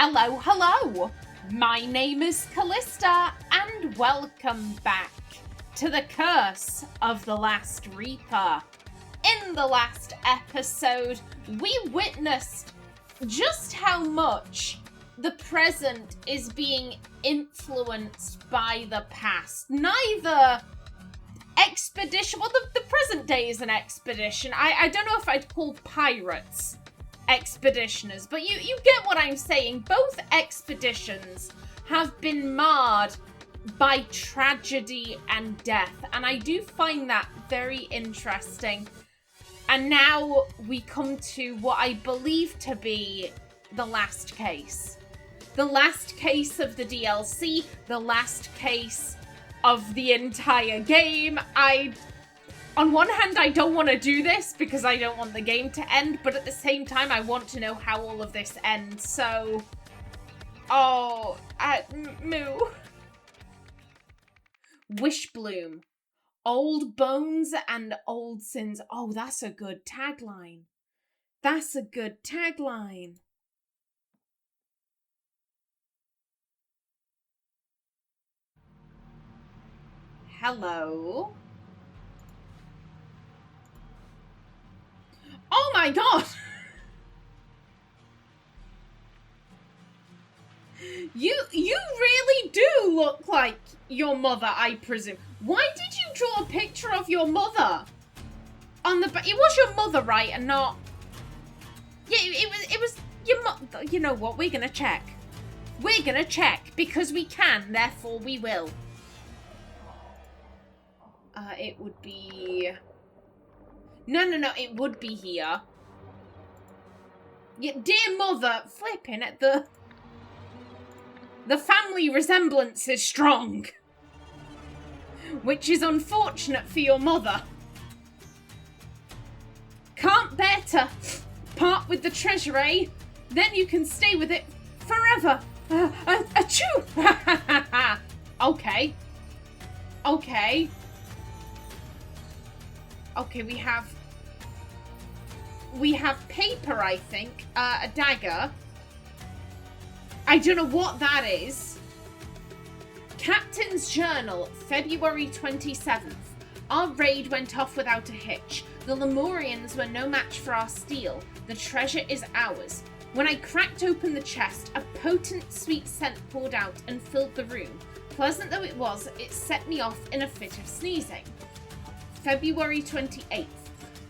Hello, hello! My name is Callista, and welcome back to the Curse of the Last Reaper. In the last episode, we witnessed just how much the present is being influenced by the past. Neither expedition, well, the present day is an expedition. I don't know if I'd call pirates expeditioners, but you get what I'm saying. Both expeditions have been marred by tragedy and death, and I do find that very interesting. And now we come to what I believe to be the last case. The last case of the DLC, the last case of the entire game. On one hand, I don't want to do this because I don't want the game to end, but at the same time, I want to know how all of this ends, so... moo. Whishbloom. Old bones and old sins. Oh, that's a good tagline. That's a good tagline. Hello? Oh my god! You really do look like your mother, I presume. Why did you draw a picture of your mother on the back? It was your mother, right? And not... Yeah, it was your mother. You know what? We're gonna check. We're gonna check because we can, therefore we will. It would be... No, it would be here. Yeah, dear mother, flipping at the family resemblance is strong. Which is unfortunate for your mother. Can't bear to part with the treasure, eh? Then you can stay with it forever. Achoo! Okay. Okay. Okay, we have paper, I think. A dagger. I don't know what that is. Captain's Journal, February 27th. Our raid went off without a hitch. The Lemurians were no match for our steel. The treasure is ours. When I cracked open the chest, a potent sweet scent poured out and filled the room. Pleasant though it was, it set me off in a fit of sneezing. February 28th.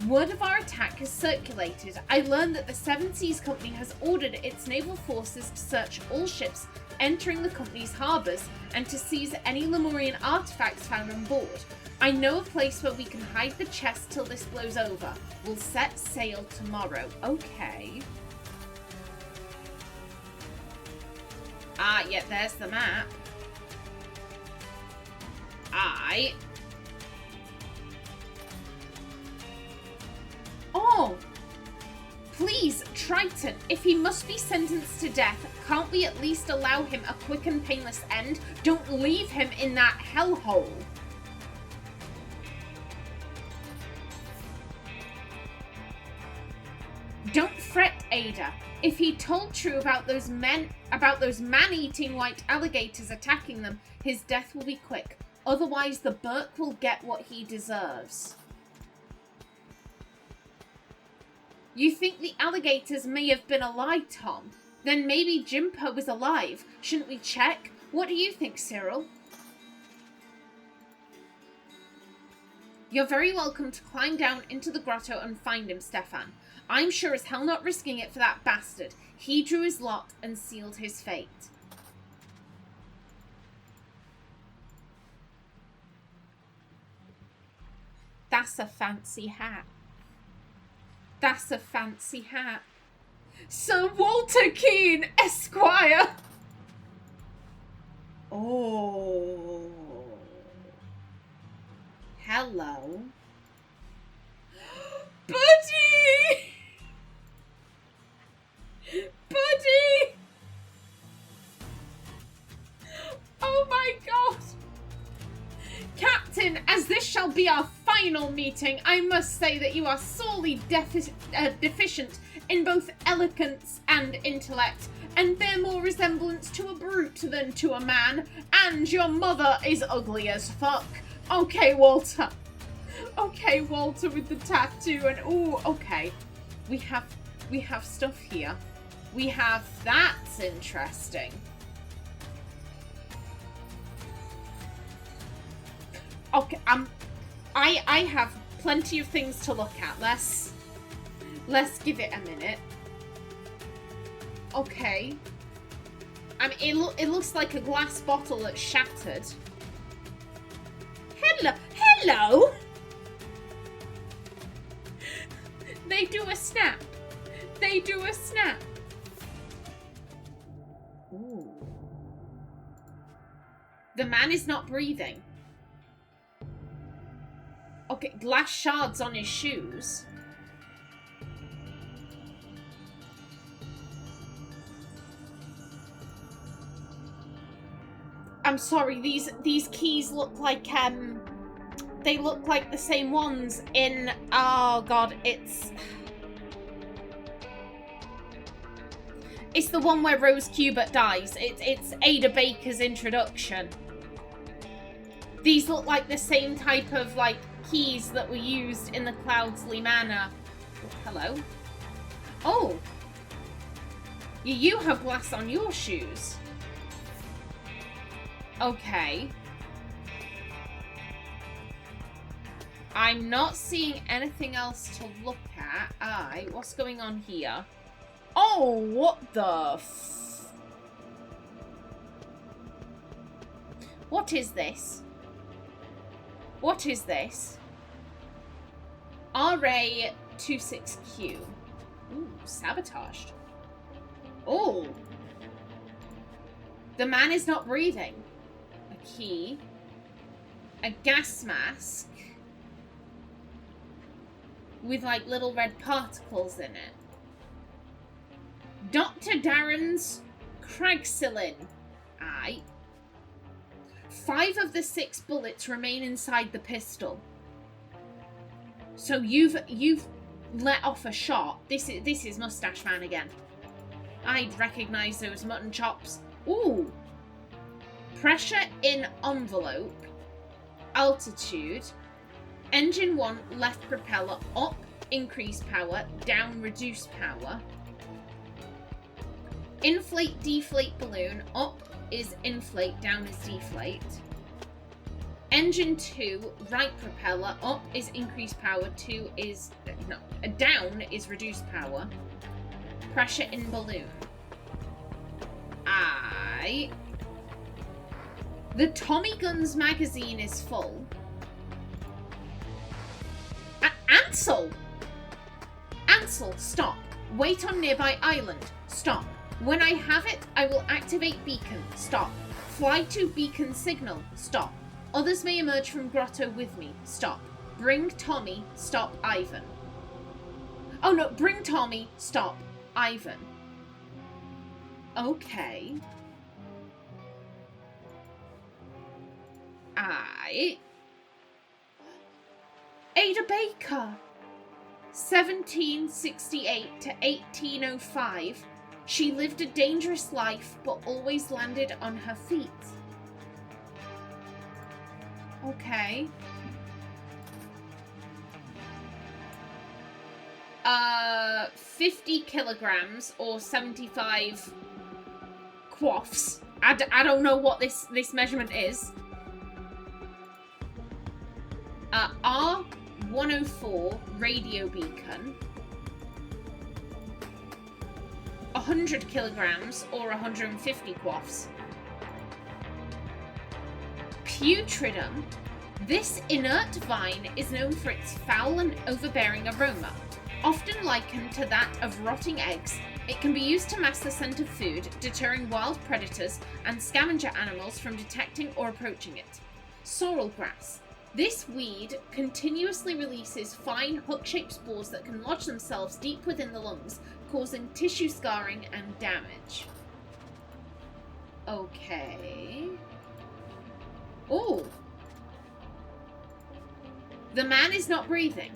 Word of our attack has circulated. I learned that the Seven Seas Company has ordered its naval forces to search all ships entering the company's harbours and to seize any Lemurian artifacts found on board. I know a place where we can hide the chest till this blows over. We'll set sail tomorrow. Okay. Yeah, there's the map. Oh! Please, Triton, if he must be sentenced to death, can't we at least allow him a quick and painless end? Don't leave him in that hellhole. Don't fret, Ada. If he told true about those man-eating white alligators attacking them, his death will be quick. Otherwise, the Burke will get what he deserves. You think the alligators may have been a lie, Tom? Then maybe Jimpo is alive. Shouldn't we check? What do you think, Cyril? You're very welcome to climb down into the grotto and find him, Stefan. I'm sure as hell not risking it for that bastard. He drew his lot and sealed his fate. That's a fancy hat. That's a fancy hat. Sir Walter Keane, Esquire. Oh. Hello. Buddy! Buddy! Oh my god! Captain, as this shall be our final meeting, I must say that you are sorely deficient in both eloquence and intellect, and bear more resemblance to a brute than to a man, and your mother is ugly as fuck. Okay, Walter. Okay, Walter with the tattoo, and ooh, okay. We have stuff here. We have, that's interesting. Okay, I have plenty of things to look at. Let's give it a minute. Okay. I mean, it looks like a glass bottle that's shattered. Hello. They do a snap. They do a snap. Ooh. The man is not breathing. Okay, glass shards on his shoes. I'm sorry, these keys look like, they look like the same ones in, oh god, it's the one where Rose Cubert dies. It's Ada Baker's introduction. These look like the same type of, like, keys that were used in the Cloudsley Manor. Oh, hello. Oh. You have glass on your shoes. Okay. I'm not seeing anything else to look at. What's going on here? Oh, what the What is this? What is this? RA26Q. Ooh, sabotaged. Oh. The man is not breathing. A key. A gas mask. With, like, little red particles in it. Dr. Darren's Cragsilin. Aye. 5 of the 6 bullets remain inside the pistol. So you've let off a shot. This is Mustache Man again. I'd recognise those mutton chops. Ooh. Pressure in envelope. Altitude. Engine 1, left propeller, up, increase power, down, reduce power. Inflate, deflate balloon, up is inflate, down is deflate. Engine 2, right propeller, up is increase power, down is reduce power. Pressure in balloon. The Tommy Guns magazine is full. Ansel! Ansel, stop. Wait on nearby island. Stop. When I have it, I will activate beacon. Stop. Fly to beacon signal. Stop. Others may emerge from grotto with me. Stop. Bring Tommy. Stop Ivan. Oh no, bring Tommy. Stop Ivan. Okay. Ada Baker. 1768 to 1805. She lived a dangerous life, but always landed on her feet. Okay. 50 kilograms or 75 quaffs. I don't know what this measurement is. R104 radio beacon. 100 kilograms or 150 quaffs. Putridum. This inert vine is known for its foul and overbearing aroma. Often likened to that of rotting eggs, it can be used to mask the scent of food, deterring wild predators and scavenger animals from detecting or approaching it. Sorrel grass. This weed continuously releases fine hook-shaped spores that can lodge themselves deep within the lungs, causing tissue scarring and damage. Okay. Oh. The man is not breathing.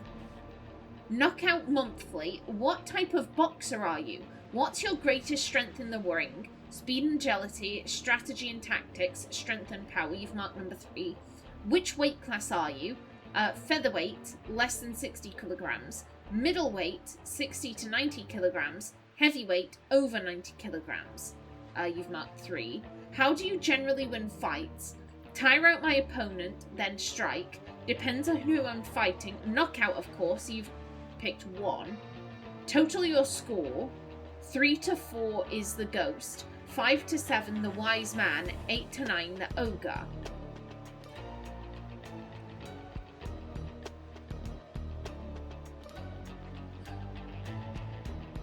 Knockout monthly. What type of boxer are you? What's your greatest strength in the ring? Speed and agility, strategy and tactics, strength and power. You've marked number 3. Which weight class are you? Featherweight, less than 60 kilograms. Middleweight, 60 to 90 kilograms. Heavyweight, over 90 kilograms. You've marked 3. How do you generally win fights? Tire out my opponent, then strike. Depends on who I'm fighting. Knockout, of course. You've picked 1. Total your score. 3 to 4 is the ghost. 5 to 7, the wise man. 8 to 9, the ogre.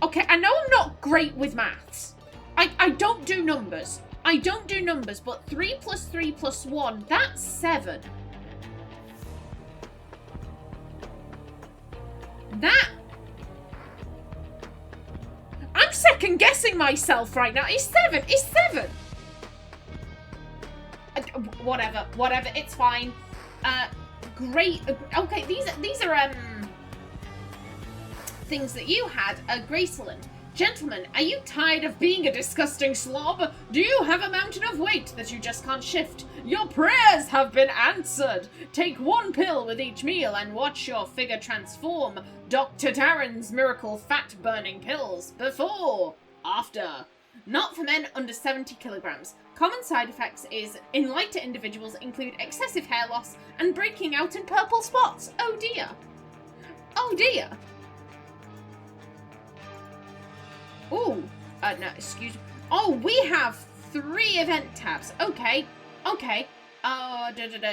Okay, I know I'm not great with maths. I don't do numbers. I don't do numbers, but 3 plus 3 plus 1, that's 7. That... I'm second guessing myself right now. It's 7. It's 7. Whatever. Whatever. It's fine. Great. Okay, these are things that you had. Graceland. Gentlemen, are you tired of being a disgusting slob? Do you have a mountain of weight that you just can't shift? Your prayers have been answered. Take 1 pill with each meal and watch your figure transform. Dr. Darren's miracle fat-burning pills. Before. After. Not for men under 70 kilograms. Common side effects in lighter individuals include excessive hair loss and breaking out in purple spots. Oh dear. Oh dear. Oh, no, excuse me. Oh, we have 3 event tabs. Okay, okay.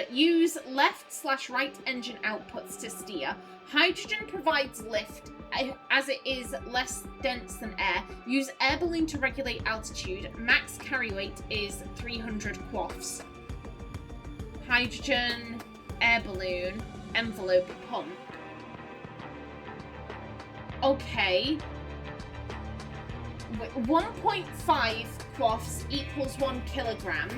Use left/right engine outputs to steer. Hydrogen provides lift as it is less dense than air. Use air balloon to regulate altitude. Max carry weight is 300 quaffs. Hydrogen, air balloon, envelope pump. Okay. 1.5 quaffs equals 1 kilogram.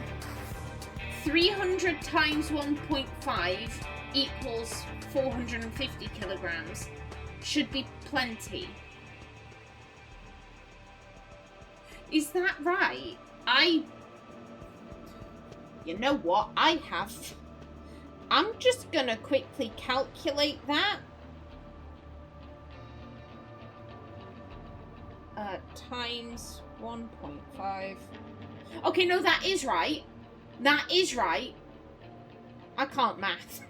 300 times 1.5 equals 450 kilograms. Should be plenty. Is that right? You know what? I'm just gonna quickly calculate that. Times 1.5. Okay, no, that is right. That is right. I can't math.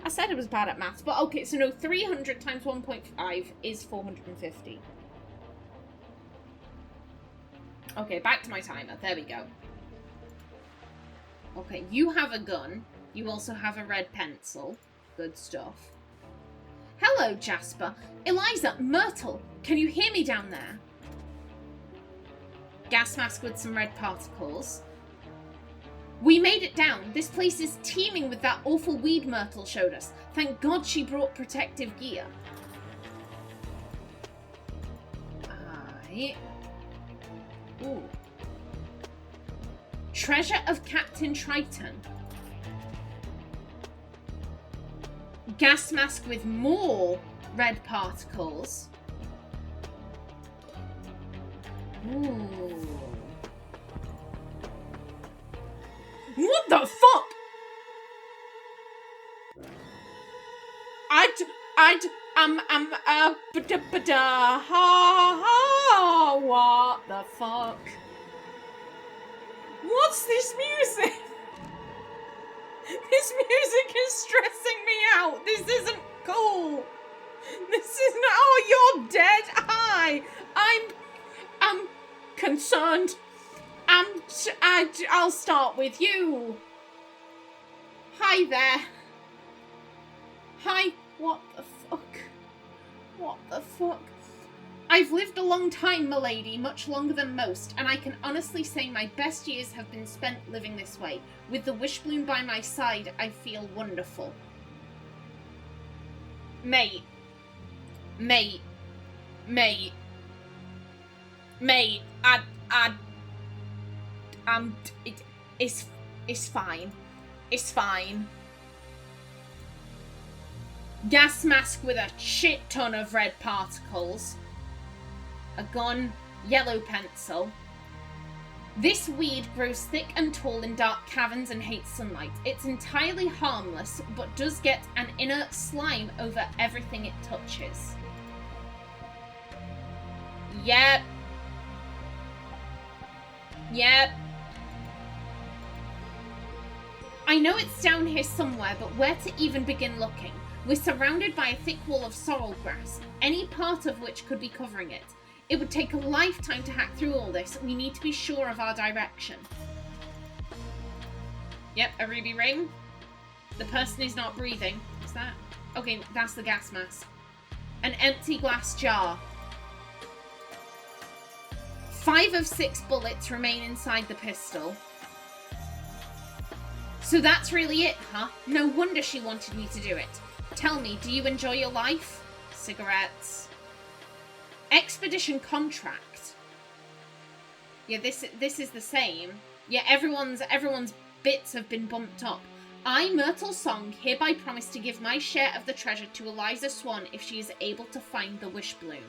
I said I was bad at maths, but okay, so no, 300 times 1.5 is 450. Okay, back to my timer. There we go. Okay, you have a gun. You also have a red pencil. Good stuff. Hello, Jasper. Eliza, Myrtle, can you hear me down there? Gas mask with some red particles. We made it down. This place is teeming with that awful weed Myrtle showed us. Thank God she brought protective gear. Ooh. Treasure of Captain Triton. Gas mask with more red particles. Ooh. What the fuck? What the fuck? What's this music? This music is stressing me out. This isn't cool. This isn't. Oh, you're dead. Hi. I'm concerned. I'll start with you. Hi there. Hi. What the fuck? What the fuck? I've lived a long time, milady, much longer than most, and I can honestly say my best years have been spent living this way. With the Whishbloom by my side, I feel wonderful. Mate, it's fine. It's fine. Gas mask with a shit ton of red particles. A gun Yellow pencil. This weed grows thick and tall in dark caverns and hates sunlight. It's entirely harmless, but does get an inert slime over everything it touches. Yep. Yep. I know it's down here somewhere, but where to even begin looking? We're surrounded by a thick wall of sorrel grass, any part of which could be covering it. It would take a lifetime to hack through all this. We need to be sure of our direction. Yep, a ruby ring. The person is not breathing. Is that? Okay, that's the gas mask. An empty glass jar. 5 of 6 bullets remain inside the pistol. So that's really it, huh? No wonder she wanted me to do it. Tell me, do you enjoy your life? Cigarettes. Expedition contract. Yeah, this is the same. Yeah, everyone's bits have been bumped up. I, Myrtle Song, hereby promise to give my share of the treasure to Eliza Swan if she is able to find the Whishbloom.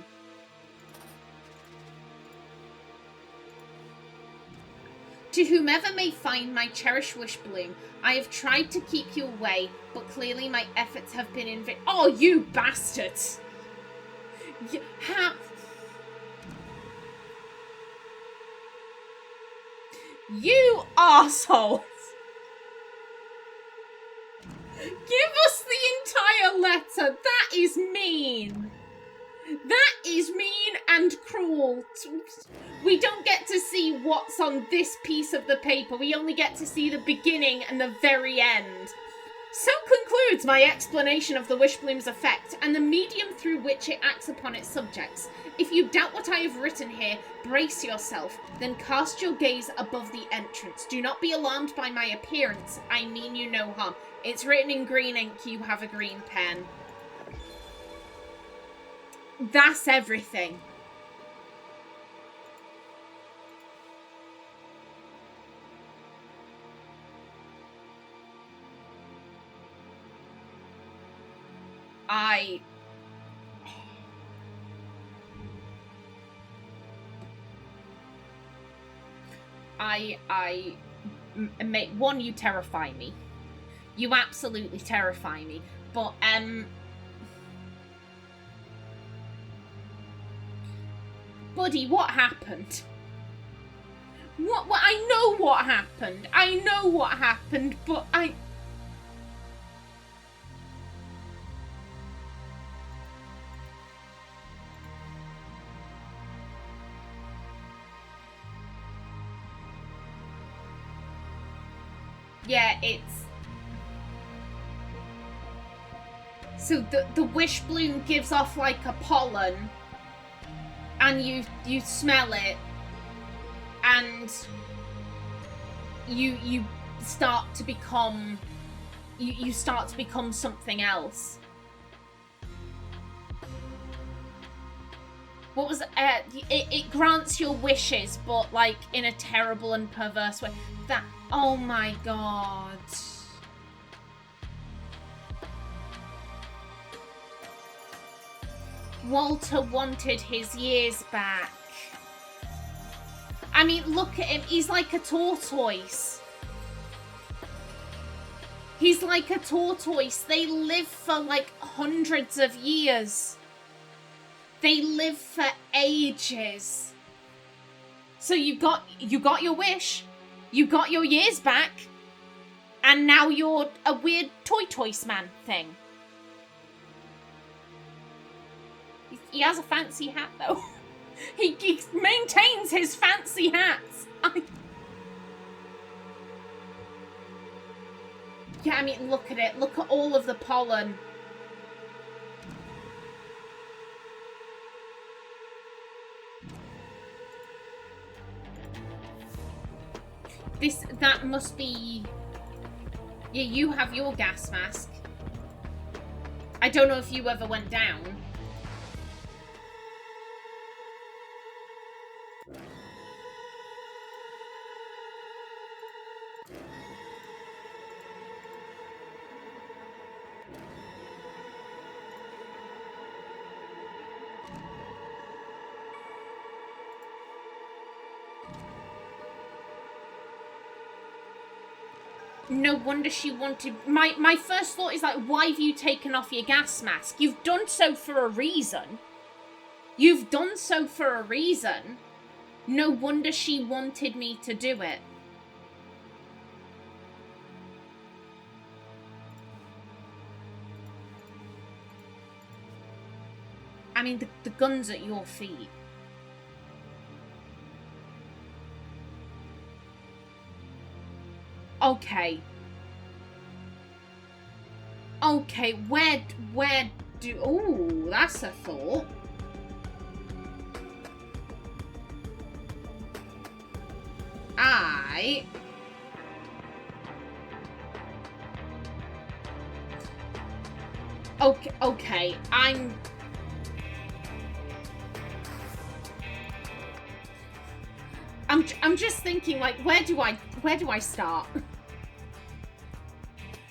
To whomever may find my cherished Whishbloom, I have tried to keep you away, but clearly my efforts have been in vain. Oh, you bastards! You assholes! Give us the entire letter! That is mean! That is mean and cruel. We don't get to see what's on this piece of the paper. We only get to see the beginning and the very end. So concludes my explanation of the Whishbloom's effect and the medium through which it acts upon its subjects. If you doubt what I have written here, brace yourself, then cast your gaze above the entrance. Do not be alarmed by my appearance. I mean you no harm. It's written in green ink. You have a green pen. That's everything. One, you terrify me. You absolutely terrify me. But, buddy, what happened? What? I know what happened. I know what happened, but yeah, it's... So the Whishbloom gives off like a pollen, and you smell it, and you start to become you start to become something else. What was it grants your wishes, but like in a terrible and perverse way. That, oh my god. Walter wanted his years back. I mean, look at him. He's like a tortoise. He's like a tortoise. They live for like hundreds of years. They live for ages. So you got your wish. You got your years back. And now you're a weird tortoise man thing. He has a fancy hat, though. He maintains his fancy hats. Yeah, I mean, look at it. Look at all of the pollen. That must be... Yeah, you have your gas mask. I don't know if you ever went down. No wonder she wanted... My first thought is like, why have you taken off your gas mask? You've done so for a reason. You've done so for a reason. No wonder she wanted me to do it. I mean, the gun's at your feet. Okay. Okay, where do... Ooh, that's a thought. Okay, I'm just thinking, like, where do I start?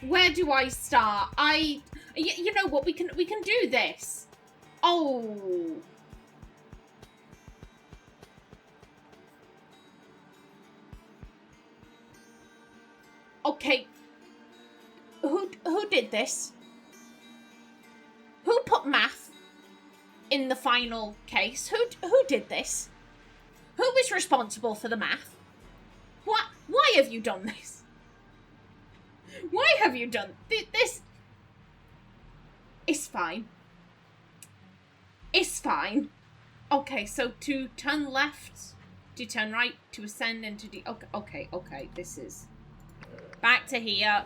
Where do I start? You know what, we can do this. Oh. Okay. Who did this? Who put math in the final case? Who did this? Who was responsible for the math? What? Why have you done this? Why have you done this? It's fine. It's fine. Okay, so to turn left, to turn right, to ascend, and to okay. This is back to here.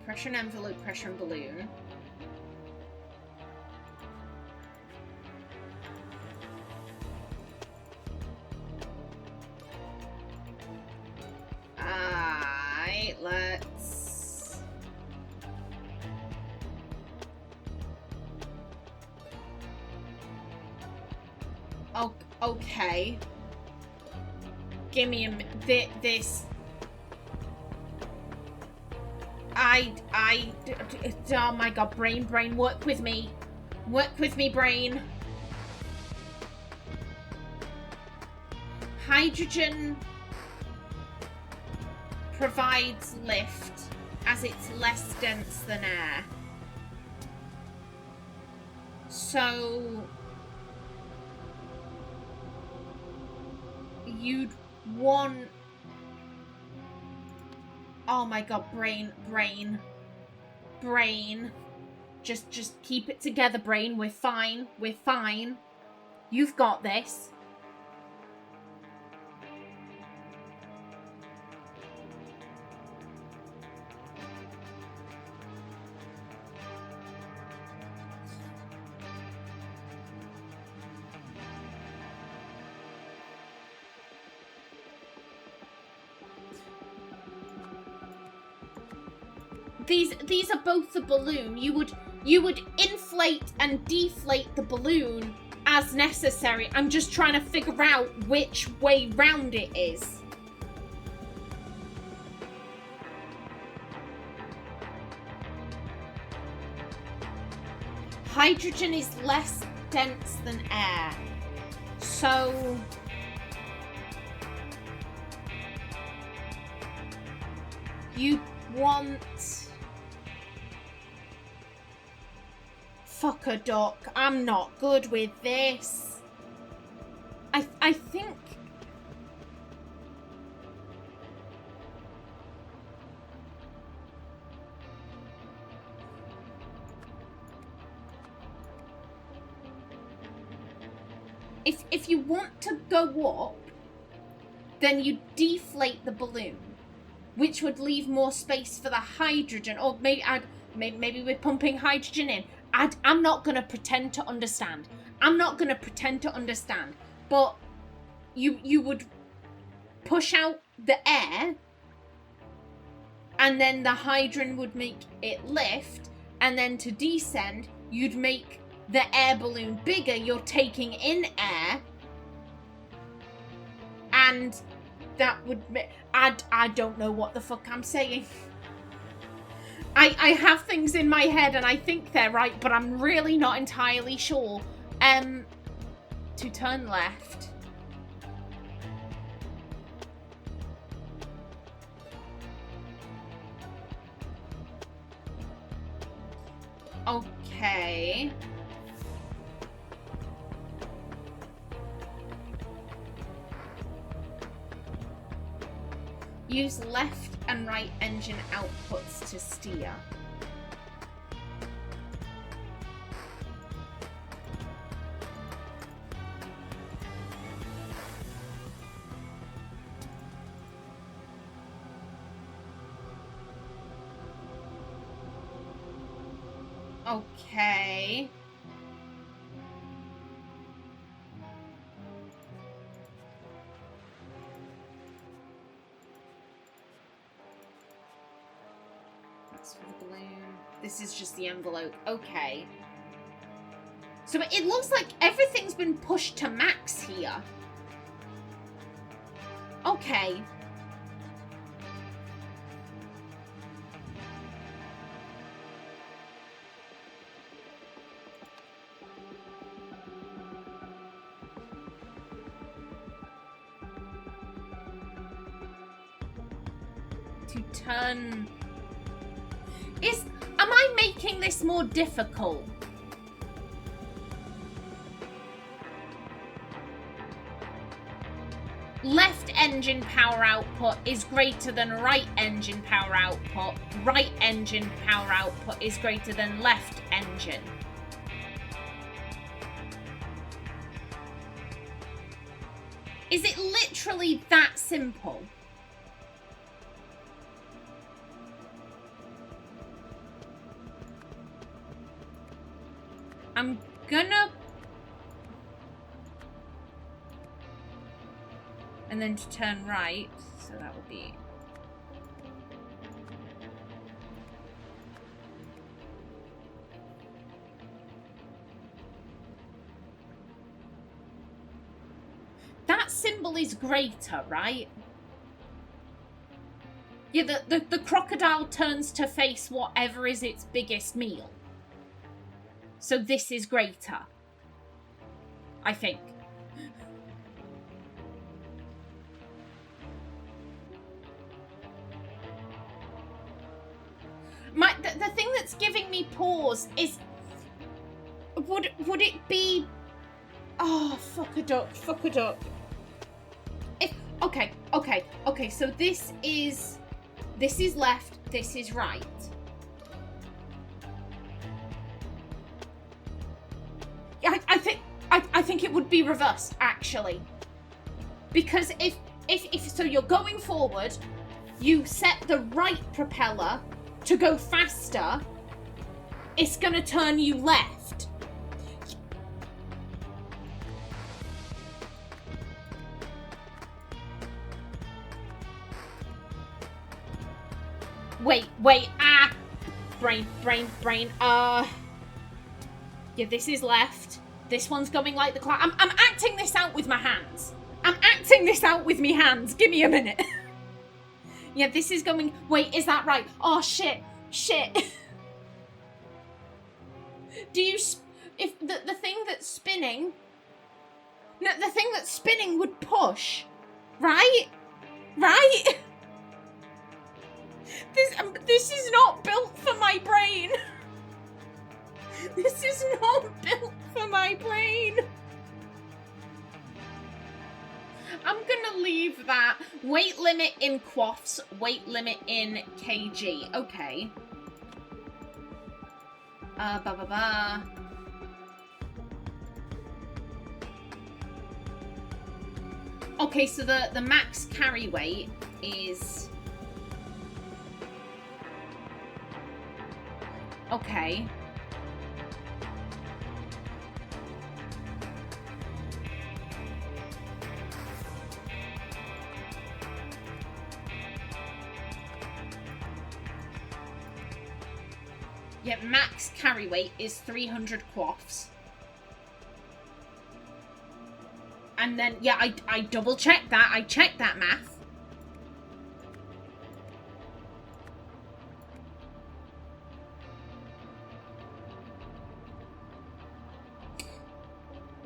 Pressure an envelope, pressure and balloon. Alright, let's... Oh, okay. Give me a this... oh my god, brain, work with me. Work with me, brain. Hydrogen provides lift as it's less dense than air. So you'd want... Oh my god, brain. Just keep it together, brain. We're fine. You've got this. These are both the balloon. You would inflate and deflate the balloon as necessary. I'm just trying to figure out which way round it is. Hydrogen is less dense than air. So you want... Fuck a duck. I'm not good with this. I think... If you want to go up, then you deflate the balloon, which would leave more space for the hydrogen. Or maybe we're pumping hydrogen in. I'm not going to pretend to understand. But you would push out the air, and then the hydrogen would make it lift, and then to descend, you'd make the air balloon bigger. You're taking in air, and that would... I don't know what the fuck I'm saying. I have things in my head and I think they're right, but I'm really not entirely sure. to turn left. Okay. Use left and right engine outputs to steer. Okay. That's for the balloon. This is just the envelope. Okay. So it looks like everything's been pushed to max here. Okay. To turn... Am I making this more difficult? Left engine power output is greater than right engine power output. Right engine power output is greater than left engine. Is it literally that simple? I'm gonna... And then to turn right, so that would be... That symbol is greater, right? Yeah, the crocodile turns to face whatever is its biggest meal. So this is greater. I think. The thing that's giving me pause is... Would it be... Oh, fuck a duck, fuck a duck. Okay, so this is left, this is right. I think it would be reversed, actually. Because if so you're going forward, you set the right propeller to go faster, it's gonna turn you left. Wait, brain. Yeah, this is left. This one's going like the cloud. I'm acting this out with my hands. Give me a minute. Yeah, this is going... Wait, is that right? Oh, shit. Do you... If the thing that's spinning... No, the thing that's spinning would push. Right? This is not built for my brain. This is not built for my brain. I'm gonna leave that. Weight limit in quaffs, weight limit in kg. Okay. Okay, so the max carry weight is... Okay. Yeah, max carry weight is 300 quaffs. And then, yeah, I double checked that. I checked that math.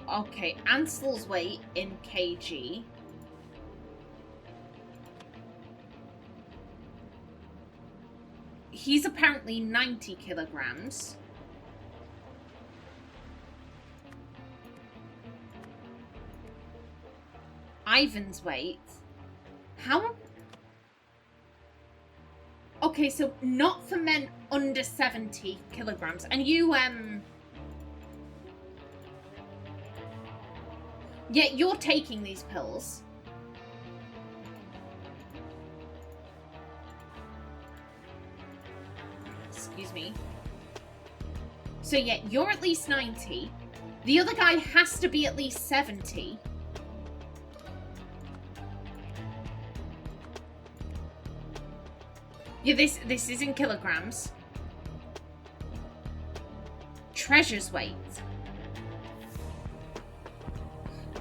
Okay, Ansel's weight in kg. He's apparently 90 kilograms. Ivan's weight. How? Okay, so not for men under 70 kilograms. And you, yeah, you're taking these pills. Excuse me. So yeah, you're at least 90. The other guy has to be at least 70. Yeah, this is in kilograms. Treasure's weight.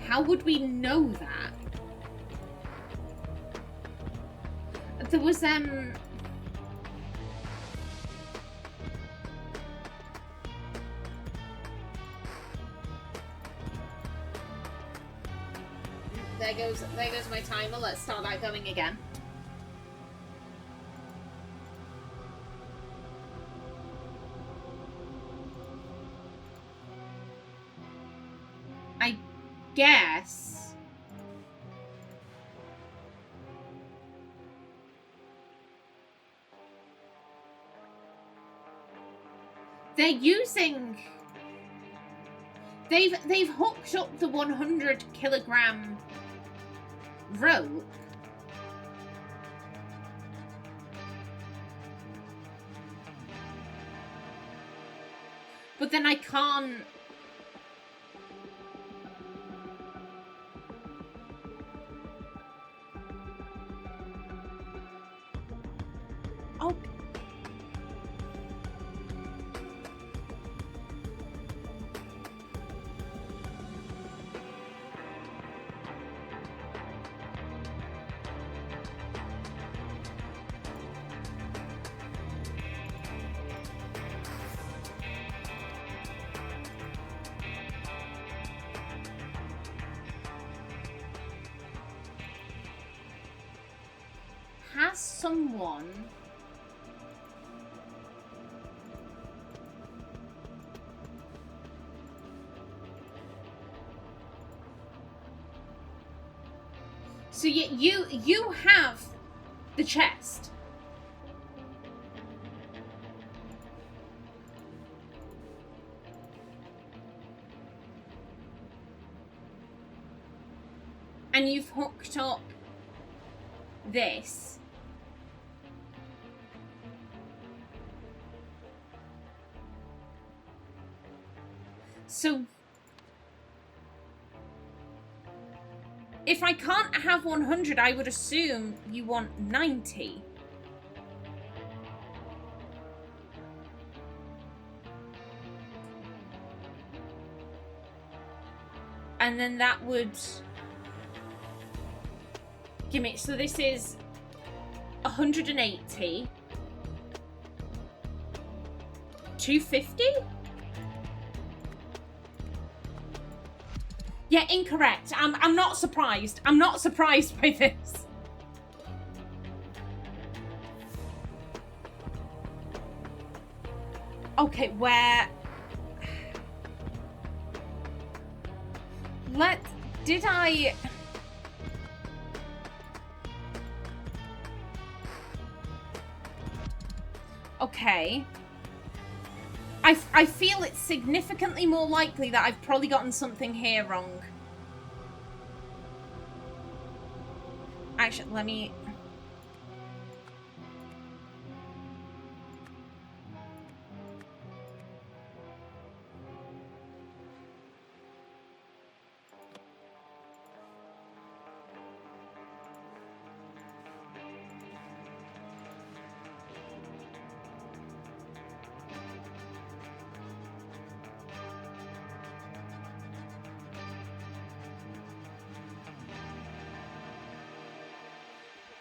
How would we know that? There was, There goes my timer. Let's start that going again. I guess they're using. They've hooked up the 100 kilogram rope. But then I can't. Oh. Has someone so you have the chest. And you've hooked up this. So if I can't have 100, I would assume you want 90. And then that would give me, so this is 180. 250? Yeah, incorrect. I'm not surprised. I'm not surprised by this. Okay, where... Did I... Okay. I feel it's significantly more likely that I've probably gotten something here wrong. Actually, let me...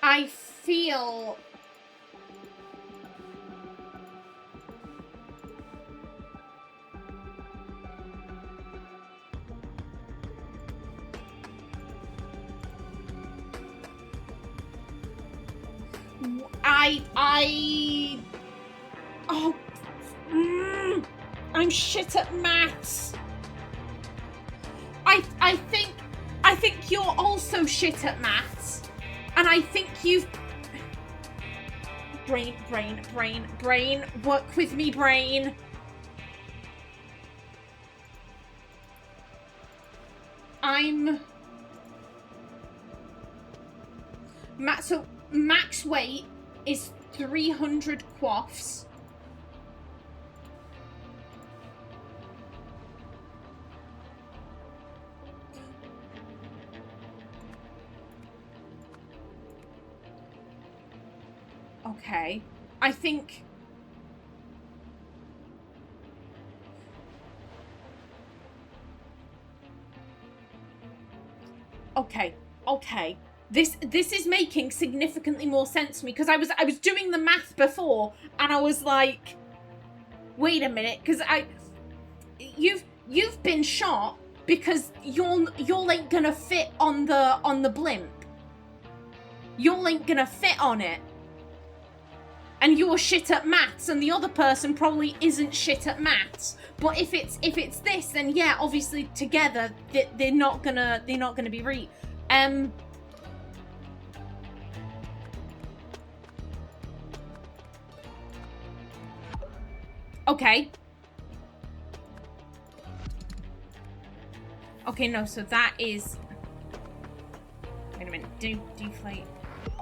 I feel... Oh, I'm shit at maths. I think you're also shit at maths, and I think you've brain, work with me, brain. So max weight is 300 quaffs. Okay. I think... Okay. This is making significantly more sense to me, because I was doing the math before and I was like, wait a minute, because you've been shot because y'all ain't gonna fit on the blimp. Y'all ain't gonna fit on it. And you're shit at maths, and the other person probably isn't shit at maths. But if it's this, then yeah, obviously together they're not gonna be Okay. Okay, no, so that is... Wait a minute. Deflate.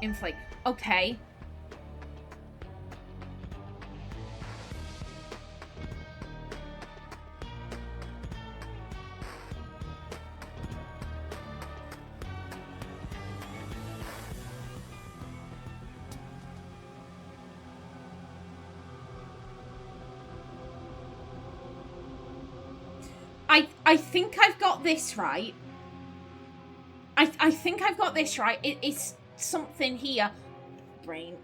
Inflate. Okay. I think I've got this right. I think I've got this right. It's something here. Brain.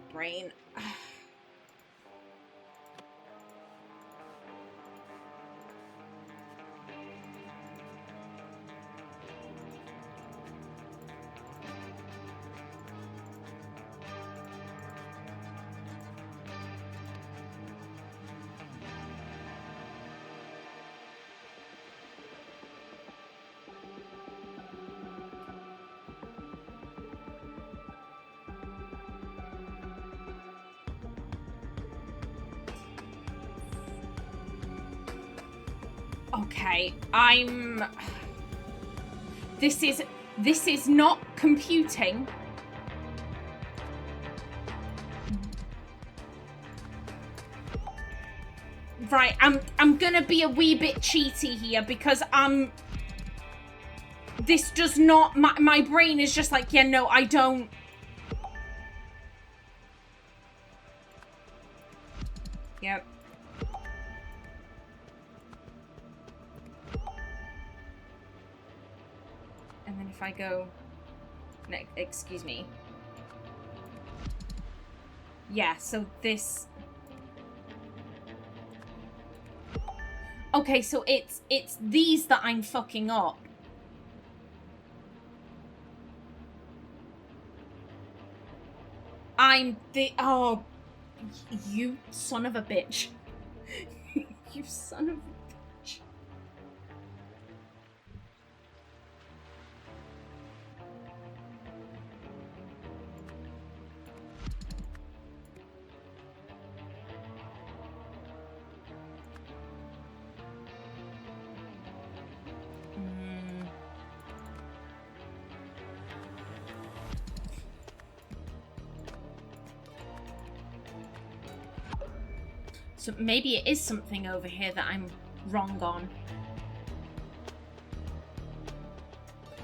Okay, this is not computing. Right, I'm gonna be a wee bit cheaty here, because this does not, my brain is just like, yeah, no, I don't. Yep. And then if I go, excuse me. Yeah, so this. Okay, so it's these that I'm fucking up. Oh, you son of a bitch. You son of a bitch. So maybe it is something over here that I'm wrong on.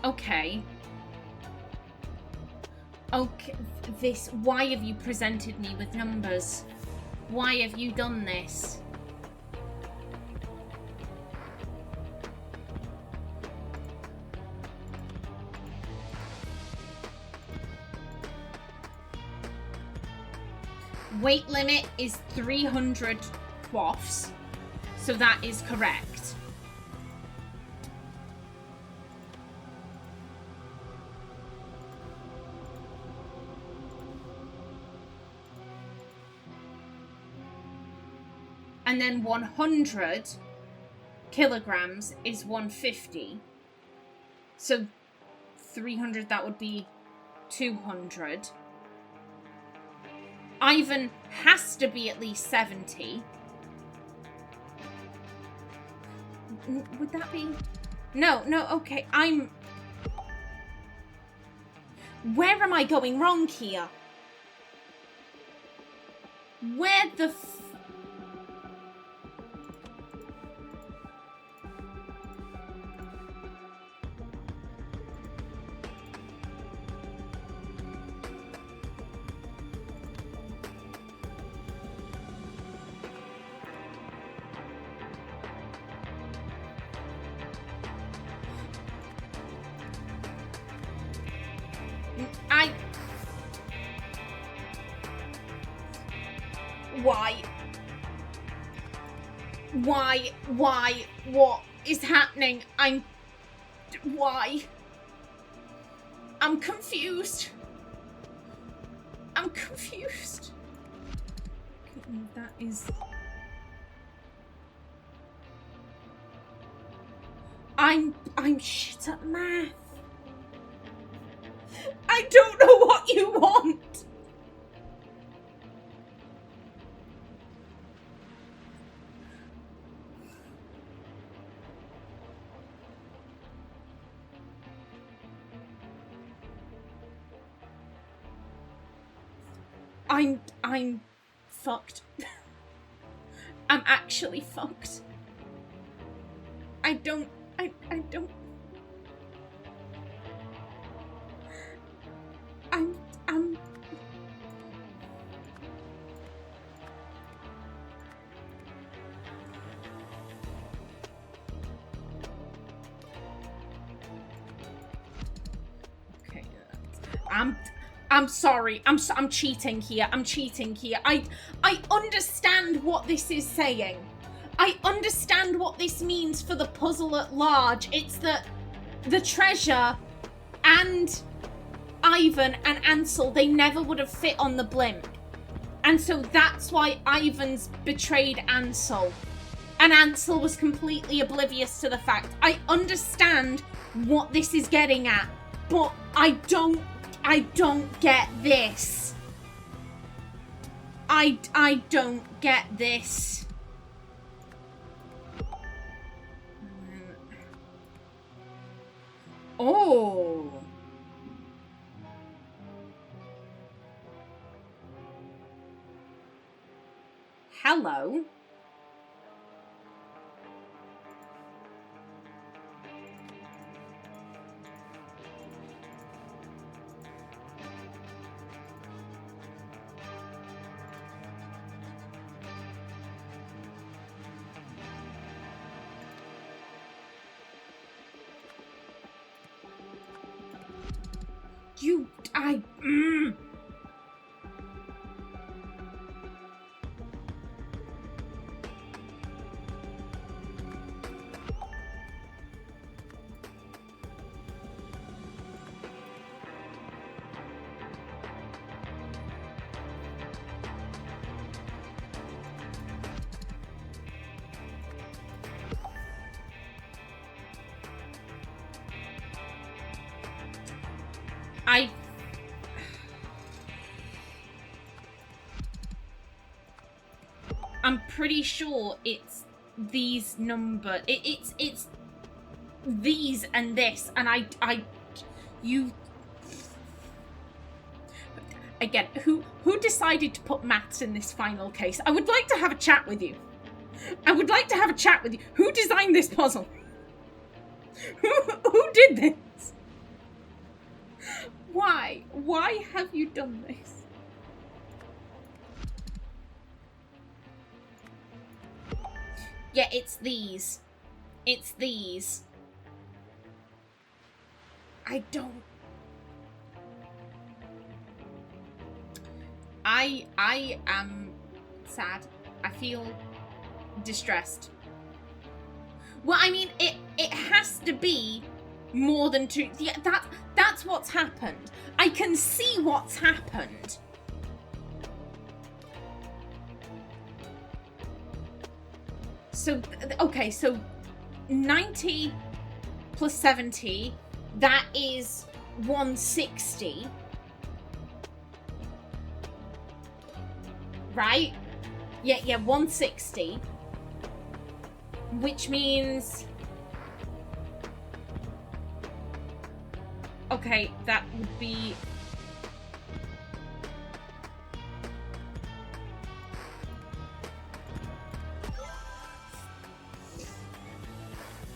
Okay. Okay, why have you presented me with numbers? Why have you done this? Weight limit is 300 quaffs, so that is correct. And then 100 kilograms is 150. So 300, that would be 200. Ivan has to be at least 70. Would that be... No, okay, Where am I going wrong here? Where the Why? What is happening? Why? I'm confused. That is... I'm shit at math. I don't know what you want. I'm fucked. I'm actually fucked. I don't... Okay, I'm sorry. I'm cheating here. I understand what this is saying. I understand what this means for the puzzle at large. It's that the treasure and Ivan and Ansel, they never would have fit on the blimp. And so that's why Ivan's betrayed Ansel. And Ansel was completely oblivious to the fact. I understand what this is getting at, but I don't get this. I don't get this. Oh. Hello. I'm pretty sure it's these number. It's these and this, and you. Again, who decided to put maths in this final case? I would like to have a chat with you. Who designed this puzzle? Who did this? Why? Why have you done this? Yeah, it's these. I don't... I am sad. I feel distressed. Well, I mean, it has to be more than two... Yeah, that's what's happened. I can see what's happened. So, okay, so 90 plus 70, that is 160. Right? Yeah, 160. Which means... Okay, that would be...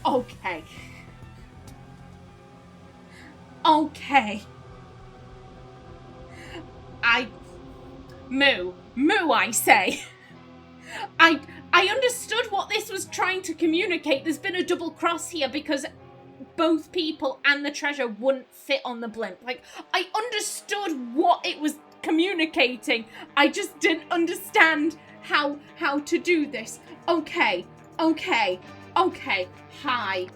Okay. Okay. Moo, I say. I understood what this was trying to communicate. There's been a double cross here because both people and the treasure wouldn't fit on the blimp. Like, I understood what it was communicating. I just didn't understand how to do this. Okay. Hi.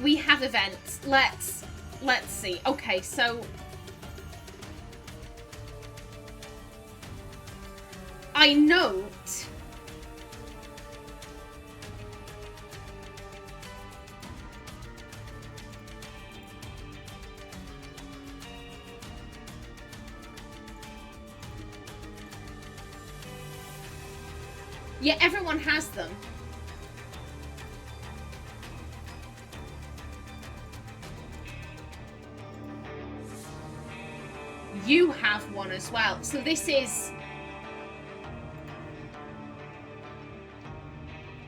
We have events. Let's see. Okay, so I note yeah, everyone has them. You have one as well. So this is...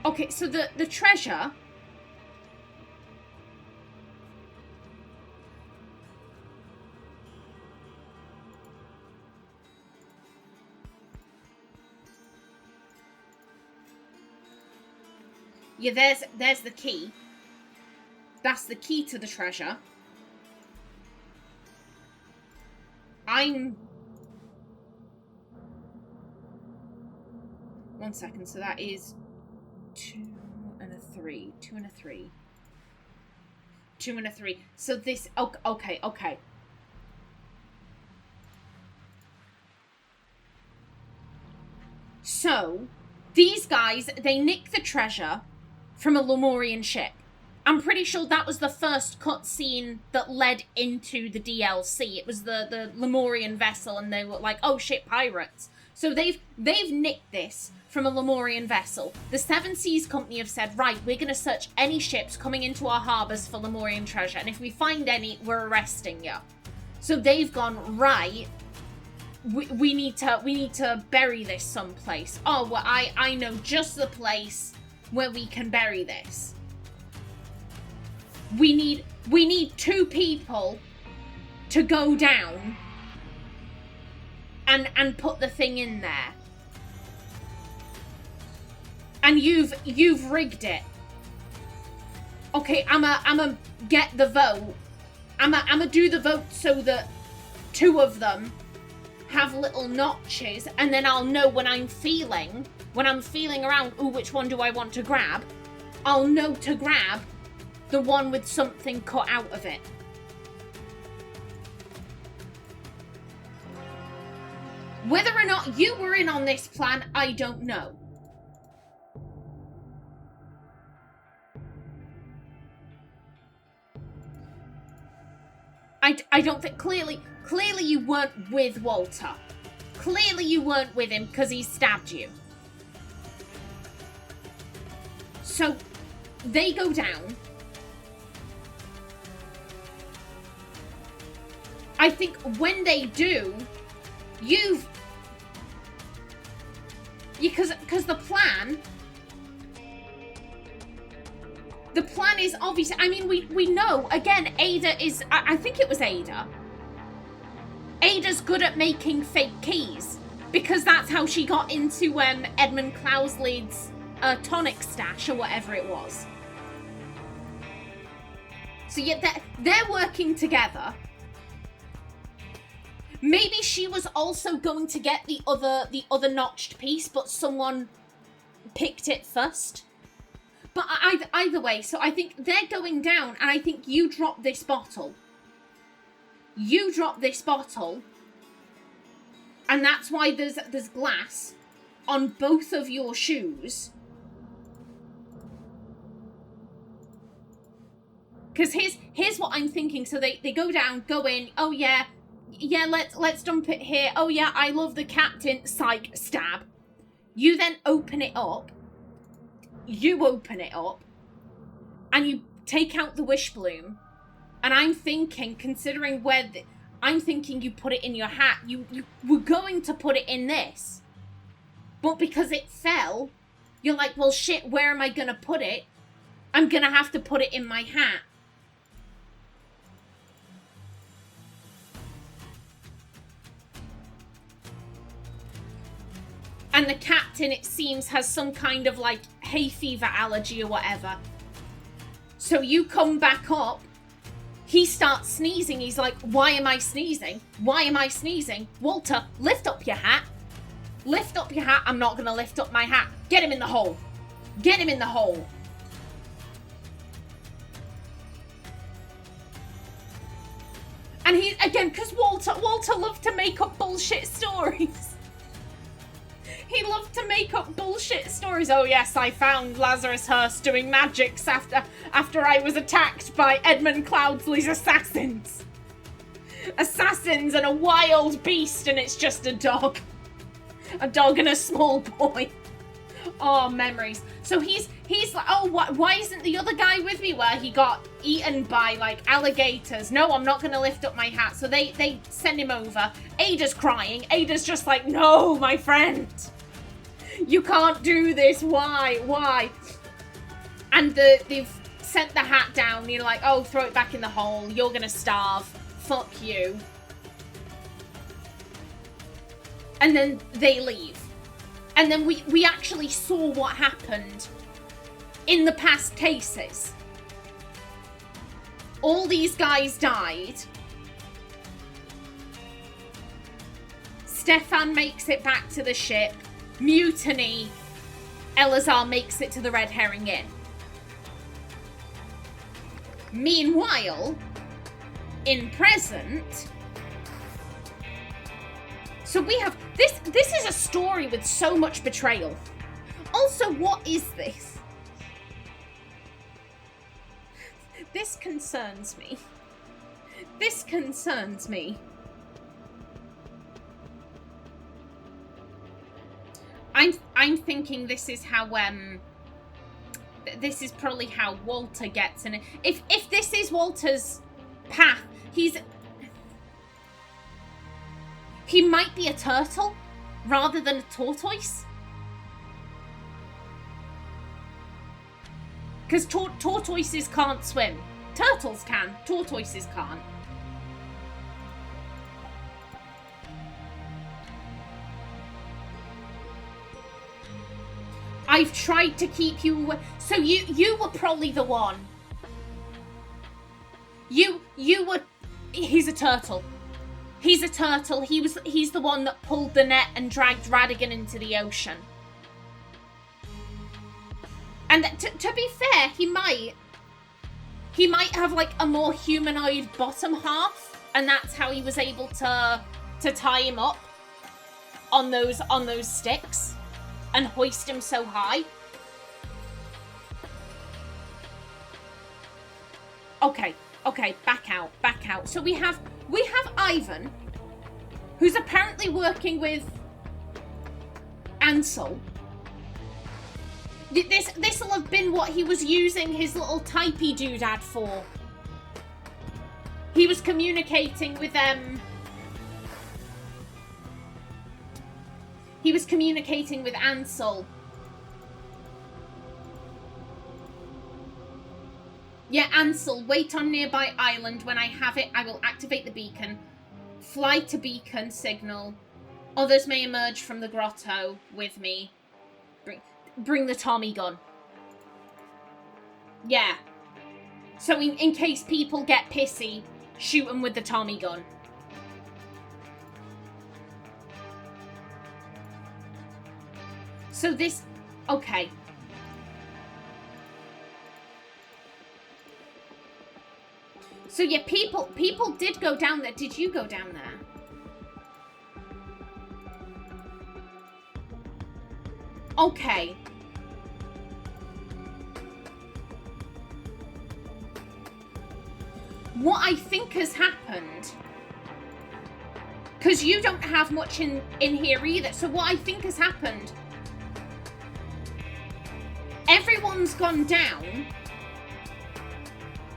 Okay, so the treasure... Yeah, there's the key. That's the key to the treasure. I'm... 1 second, so that is 2 and a 3. 2 and a 3. 2 and a 3. So this... Okay. So, these guys, they nick the treasure from a Lemurian ship. I'm pretty sure that was the first cutscene that led into the DLC. It was the Lemurian vessel, and they were like, oh shit, pirates. So they've nicked this from a Lemurian vessel. The Seven Seas Company have said, right, we're going to search any ships coming into our harbours for Lemurian treasure, and if we find any, we're arresting you. So they've gone, right, we need to bury this someplace. Oh, well, I know just the place where we can bury this. We need 2 people to go down and put the thing in there. And you've rigged it. Okay, I'ma get the vote. I'ma do the vote so that 2 of them have little notches, and then I'll know when I'm feeling around, ooh, which one do I want to grab? I'll know to grab the one with something cut out of it. Whether or not you were in on this plan, I don't know. I don't think... Clearly you weren't with Walter. Clearly you weren't with him because he stabbed you. So, they go down. I think when they do, because the plan is obvious. I mean, we know, again, Ada is, I think it was Ada. Ada's good at making fake keys, because that's how she got into Edmund Clousley's tonic stash, or whatever it was. So yeah, they're working together. Maybe she was also going to get the other notched piece, but someone picked it first. But either way, so I think they're going down, and I think you drop this bottle. You drop this bottle, and that's why there's glass on both of your shoes. Because here's what I'm thinking. So they go down, go in. Oh yeah, let's dump it here. Oh yeah, I love the captain. Psych, stab. You then open it up. You open it up, and you take out the Whishbloom. And I'm thinking, considering where I'm thinking you put it in your hat. You were going to put it in this, but because it fell, you're like, well, shit. Where am I gonna put it? I'm gonna have to put it in my hat. And the captain, it seems, has some kind of, like, hay fever allergy or whatever. So you come back up. He starts sneezing. He's like, why am I sneezing? Why am I sneezing? Walter, lift up your hat. Lift up your hat. I'm not going to lift up my hat. Get him in the hole. Get him in the hole. And he, again, because Walter loved to make up bullshit stories. He loved to make up bullshit stories. Oh yes, I found Lazarus Hurst doing magics after I was attacked by Edmund Cloudsley's assassins. Assassins and a wild beast, and it's just a dog. A dog and a small boy. Oh, memories. So he's like, oh, why isn't the other guy with me? Where he got eaten by, like, alligators. No, I'm not going to lift up my hat. So they send him over. Ada's crying. Ada's just like, no, my friend. You can't do this. Why? And they've sent the hat down. You're like, oh, throw it back in the hole. You're going to starve. Fuck you. And then they leave. And then we actually saw what happened in the past cases. All these guys died. Stefan makes it back to the ship. Mutiny. Elazar makes it to the Red Herring Inn. Meanwhile, in present... So we have... This is a story with so much betrayal. Also, what is this? This concerns me. This concerns me. I'm thinking this is how this is probably how Walter gets in it. If this is Walter's path, he might be a turtle rather than a tortoise. Because tortoises can't swim. Turtles can. Tortoises can't. I've tried to keep you away. So you were probably the one. You were... He's a turtle. He's a turtle. He's the one that pulled the net and dragged Radigan into the ocean. And to be fair, he might have like a more humanoid bottom half, and that's how he was able to tie him up on those sticks and hoist him so high. Okay, back out. So we have Ivan, who's apparently working with Ansel. This will have been what he was using his little typey doodad for. He was communicating with He was communicating with Ansel. Yeah, Ansel, wait on nearby island. When I have it, I will activate the beacon. Fly to beacon signal. Others may emerge from the grotto with me. Bring the Tommy gun. Yeah. So in case people get pissy, shoot them with the Tommy gun. So this... Okay. So yeah, people did go down there. Did you go down there? Okay. What I think has happened, because you don't have much in here either, so what I think has happened, everyone's gone down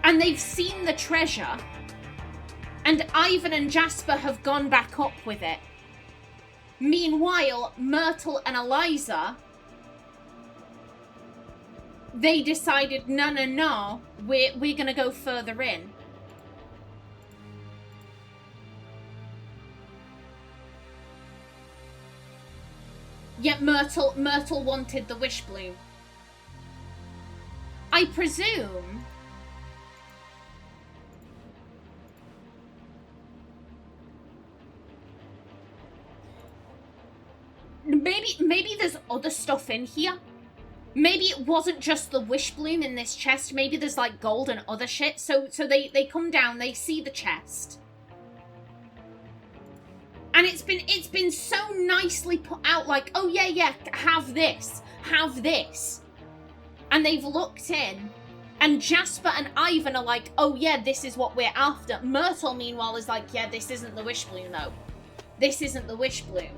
and they've seen the treasure, and Ivan and Jasper have gone back up with it. Meanwhile, Myrtle and Eliza, they decided, no, we're gonna go further in. Yet Myrtle wanted the Whishbloom. I presume maybe there's other stuff in here. Maybe it wasn't just the Whishbloom in this chest. Maybe there's like gold and other shit. So they come down, they see the chest. And it's been so nicely put out, like, oh yeah, have this. And they've looked in, and Jasper and Ivan are like, oh yeah, this is what we're after. Myrtle, meanwhile, is like, yeah, this isn't the Whishbloom, though. This isn't the Whishbloom.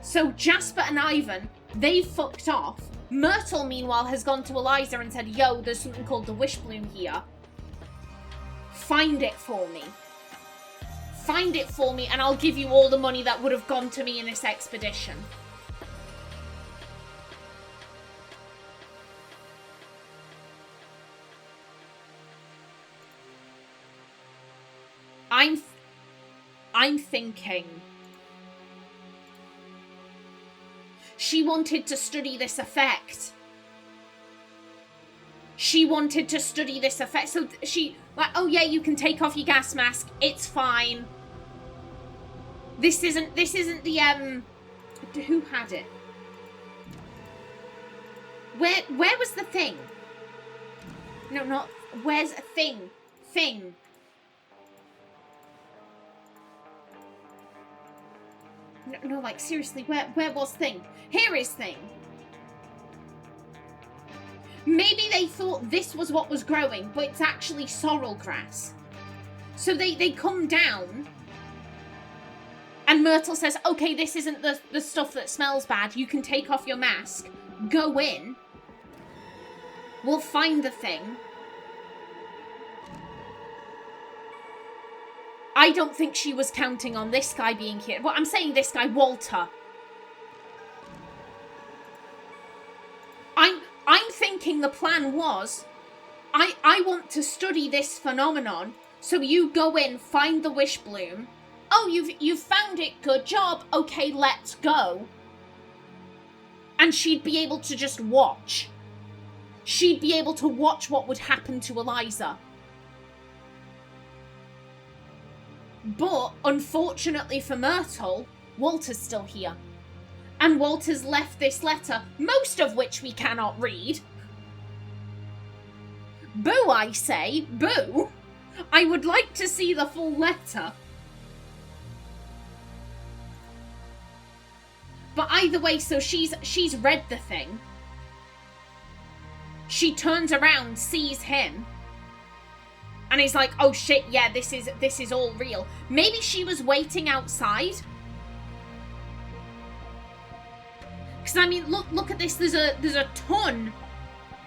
So Jasper and Ivan, they've fucked off. Myrtle, meanwhile, has gone to Eliza and said, yo, there's something called the Whishbloom here. Find it for me. Find it for me, and I'll give you all the money that would have gone to me in this expedition. I'm thinking she wanted to study this effect. So she, like, oh yeah, you can take off your gas mask. It's fine. This isn't the, who had it? Where was the thing? No, not, where's a thing? Thing. No, like, seriously, where was thing? Here is thing. Maybe they thought this was what was growing, but it's actually sorrel grass. So they come down, and Myrtle says, okay, this isn't the stuff that smells bad. You can take off your mask. Go in. We'll find the thing. I don't think she was counting on this guy being here. Well, I'm saying this guy, Walter. I'm thinking the plan was, I want to study this phenomenon, so you go in, find the Whishbloom. Oh, you've found it, good job. Okay, let's go. And she'd be able to just watch. She'd be able to watch what would happen to Eliza. But, unfortunately for Myrtle, Walter's still here. And Walter's left this letter, most of which we cannot read. Boo, I say. Boo. I would like to see the full letter. But either way, so she's read the thing. She turns around, sees him. And he's like, oh shit, yeah, this is all real. Maybe she was waiting outside. Because, I mean, look at this. There's a ton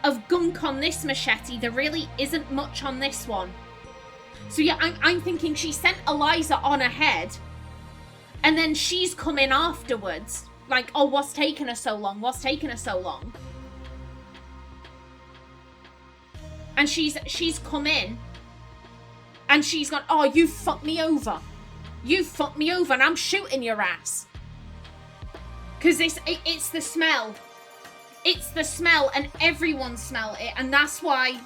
of gunk on this machete. There really isn't much on this one. So, yeah, I'm thinking she sent Eliza on ahead. And then she's come in afterwards. Like, oh, what's taking her so long? What's taking her so long? And she's come in. And she's gone, oh, you fucked me over. You fucked me over and I'm shooting your ass. Because it's the smell. It's the smell and everyone smell it. And that's why...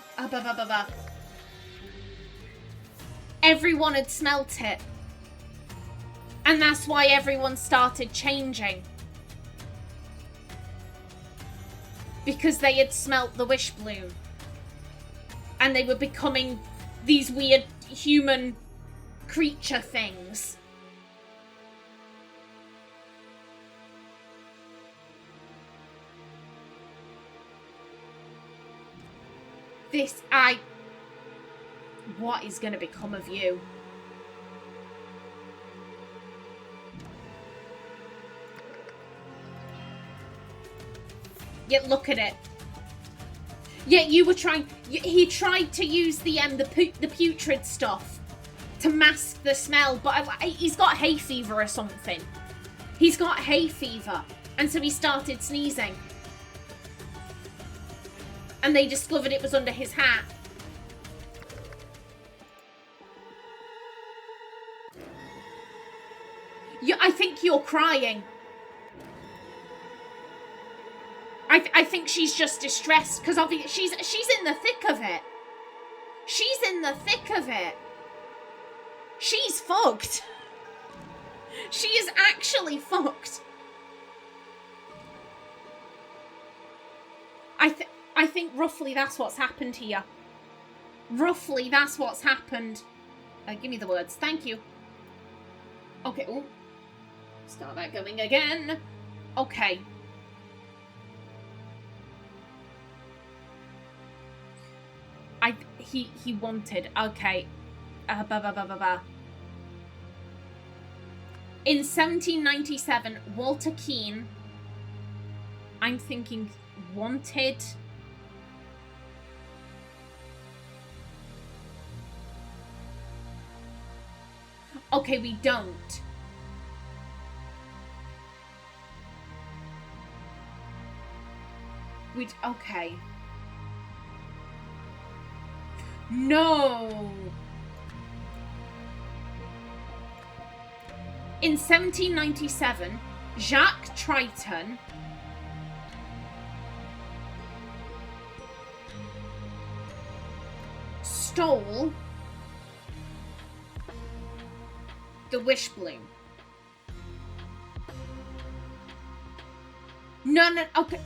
Everyone had smelt it. And that's why everyone started changing. Because they had smelt the Whishbloom. And they were becoming these weird human creature things. What is going to become of you? Yeah, look at it. Yeah, you were trying... He tried to use the putrid stuff to mask the smell, but he's got hay fever or something. He's got hay fever, and so he started sneezing. And they discovered it was under his hat. I think you're crying. I think she's just distressed because obviously she's in the thick of it. She's in the thick of it. She's fucked. She is actually fucked. I think roughly that's what's happened here. Roughly that's what's happened. Give me the words. Thank you. Okay. Oh. Start that going again. Okay. He wanted. Okay. In 1797, Walter Keane, I'm thinking, wanted. Okay, we don't. Okay. No. In 1797, Jacques Triton stole the Whishbloom. No, okay.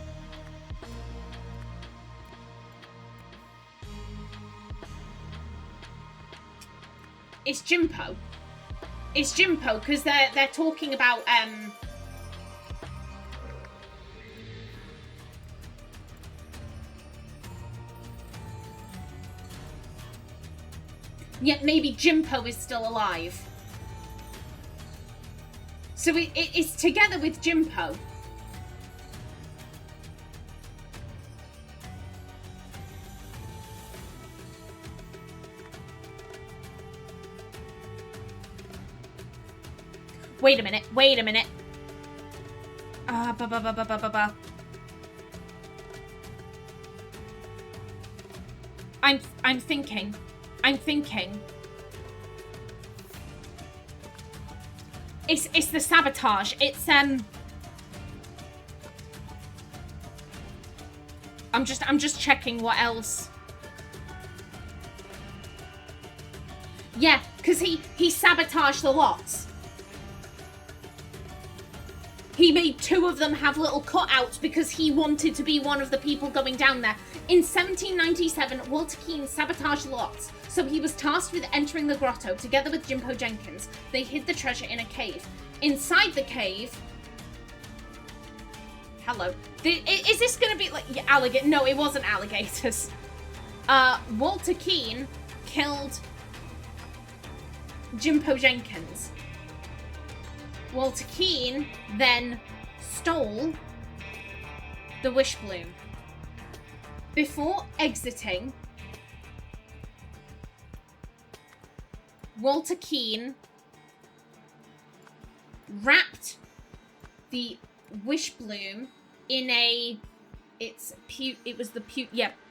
It's Jimpo. It's Jimpo, because they're talking about yeah, maybe Jimpo is still alive. So it's together with Jimpo. Wait a minute. I'm thinking. It's the sabotage. It's I'm just checking what else. Yeah, because he sabotaged the lots. He made two of them have little cutouts because he wanted to be one of the people going down there. In 1797, Walter Keane sabotaged the lots, so he was tasked with entering the grotto together with Jimpo Jenkins. They hid the treasure in a cave. Inside the cave... Hello. Is this going to be like alligator? No, it wasn't alligators. Walter Keane killed Jimpo Jenkins. Walter Keane then stole the Whishbloom. Before exiting, Walter Keane wrapped the Whishbloom in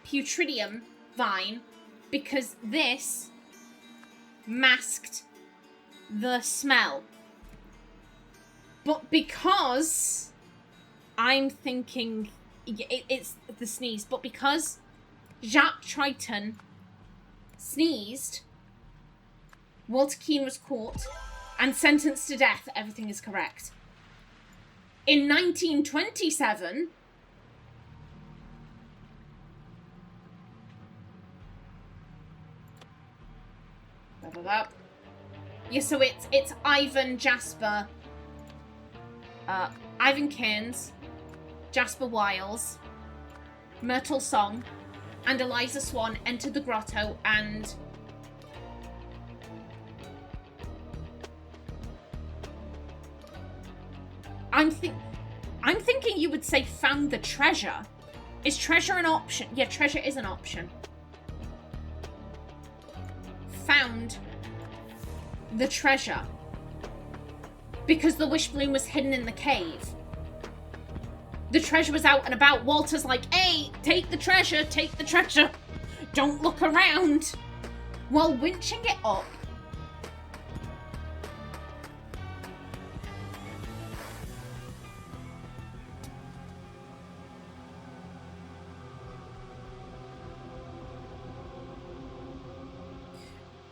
Putridium vine, because this masked the smell. But because I'm thinking it's the sneeze, but because Jacques Triton sneezed, Walter Keane was caught and sentenced to death. Everything is correct. In 1927, yeah, so it's Ivan Jasper, Ivan Cairns, Jasper Wiles, Myrtle Song, and Eliza Swan entered the grotto and... I'm thinking you would say found the treasure. Is treasure an option? Yeah, treasure is an option. Found the treasure. Because the Whishbloom was hidden in the cave. The treasure was out and about. Walter's like, hey, take the treasure, take the treasure. Don't look around. While winching it up,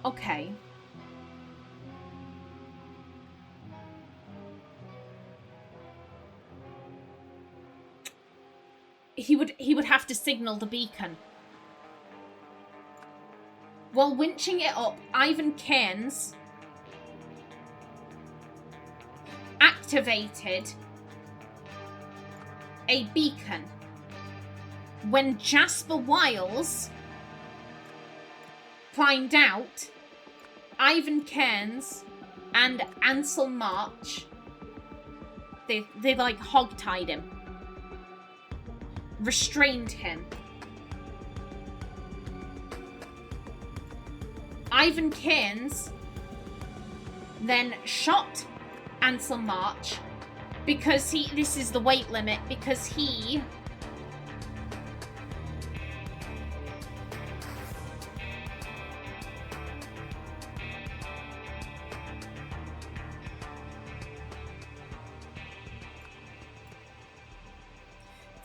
okay. He would have to signal the beacon. While winching it up, Ivan Cairns activated a beacon. When Jasper Wiles climbed out, Ivan Cairns and Ansel March, they like hogtied him. Restrained him. Ivan Cairns then shot Ansel March because this is the weight limit, because he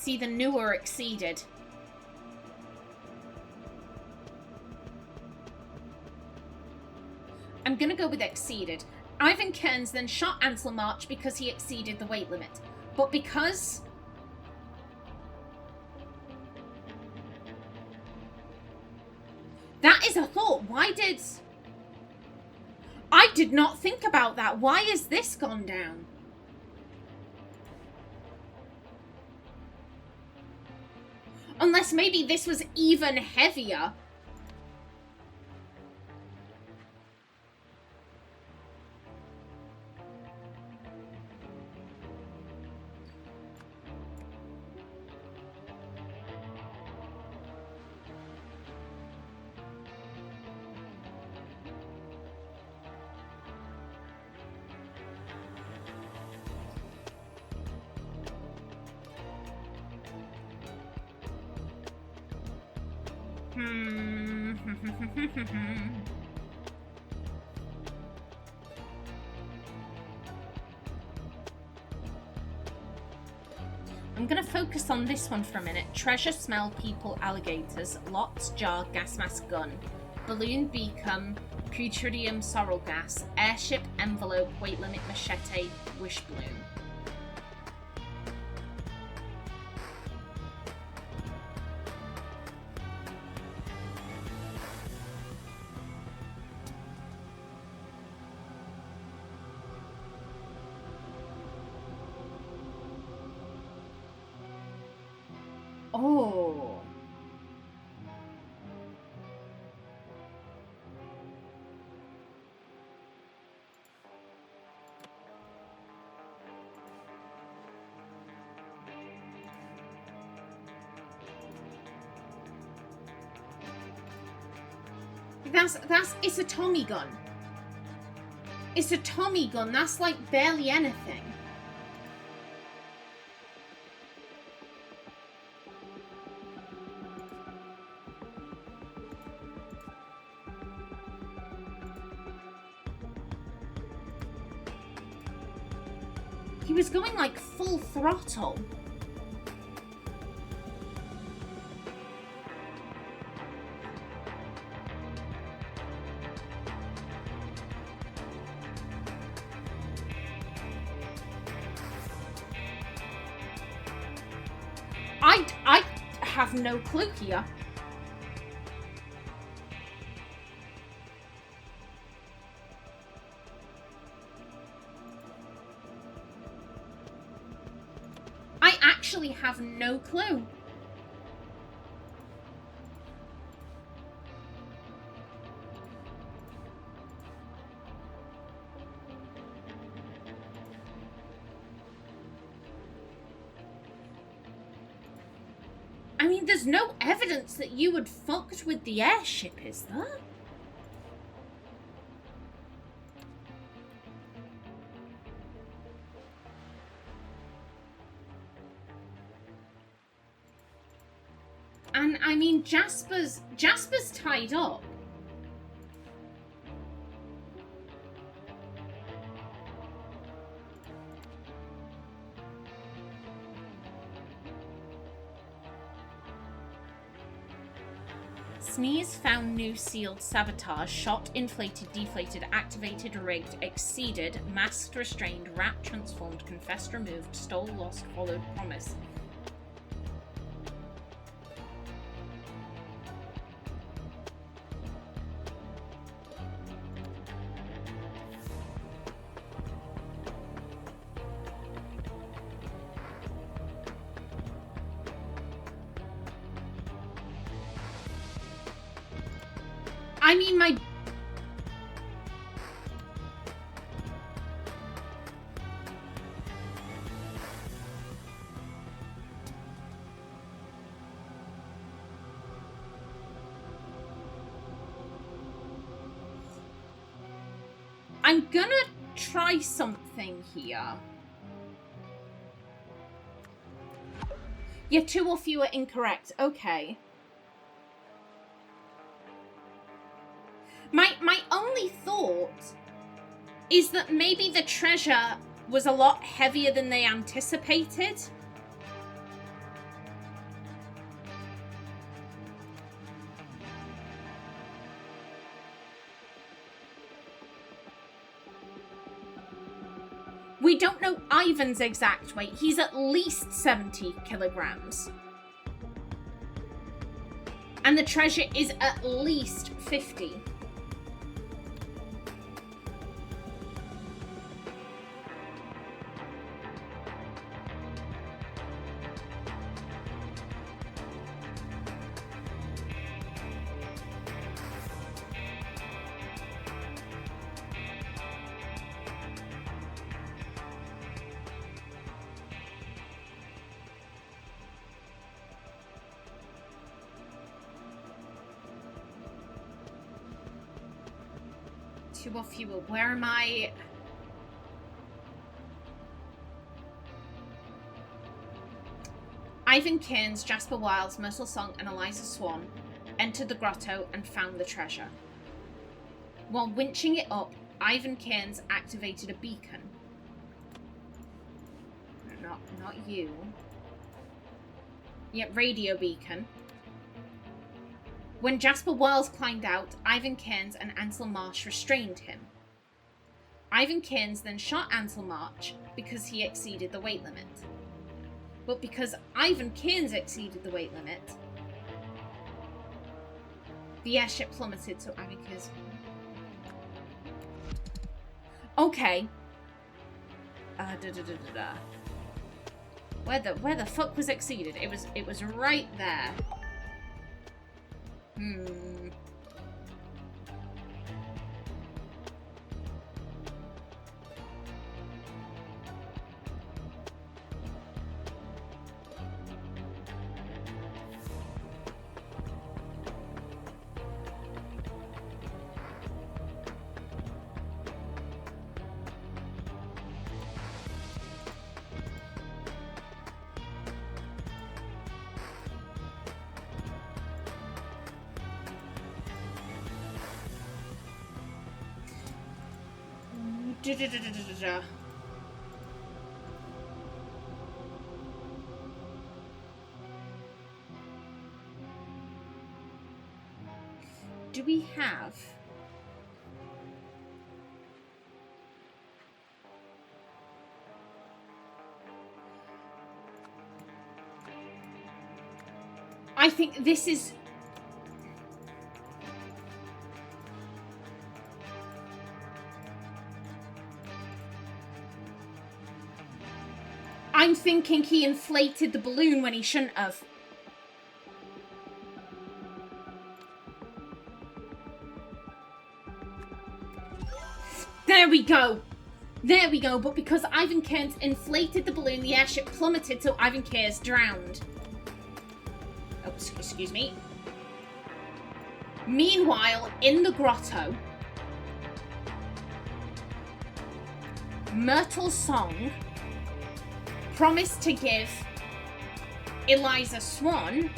it's either knew or exceeded. I'm gonna go with exceeded. Ivan Cairns then shot Ansel March because he exceeded the weight limit. But because... that is a thought. Why did... I did not think about that. Why is this gone down? Unless maybe this was even heavier. I'm gonna focus on this one for a minute. Treasure, smell, people, alligators, lots, jar, gas mask, gun, balloon, beacon, putridium, sorrel gas, airship, envelope, weight limit, machete, Whishbloom. Oh. It's a Tommy gun. It's a Tommy gun. That's like barely anything. He was going like full throttle. I have no clue here. I actually have no clue. mean, there's no evidence that you had fucked with the airship, is there? And I mean, Jasper's tied up. Sneeze found new sealed sabotage, shot, inflated, deflated, activated, rigged, exceeded, masked, restrained, wrapped, transformed, confessed, removed, stole, lost, followed, promise. I mean, I'm gonna try something here. Yeah, 2 or fewer incorrect. Okay. My only thought is that maybe the treasure was a lot heavier than they anticipated. We don't know Ivan's exact weight. He's at least 70 kilograms. And the treasure is at least 50. Or fewer. Where am I? Ivan Cairns, Jasper Wiles, Myrtle Song, and Eliza Swan entered the grotto and found the treasure. While winching it up, Ivan Cairns activated a beacon. Not you. Yep, radio beacon. When Jasper Wiles climbed out, Ivan Cairns and Ansel Marsh restrained him. Ivan Cairns then shot Ansel Marsh because he exceeded the weight limit. But because Ivan Cairns exceeded the weight limit, the airship plummeted, so Ivan Cairns... Okay. Where the fuck was exceeded? It was right there. Do we have... I think this is... I'm thinking he inflated the balloon when he shouldn't have. There we go. There we go. But because Ivan Cairns inflated the balloon, the airship plummeted, so Ivan Cairns drowned. excuse me. Meanwhile, in the grotto, Myrtle Song promised to give Eliza Swan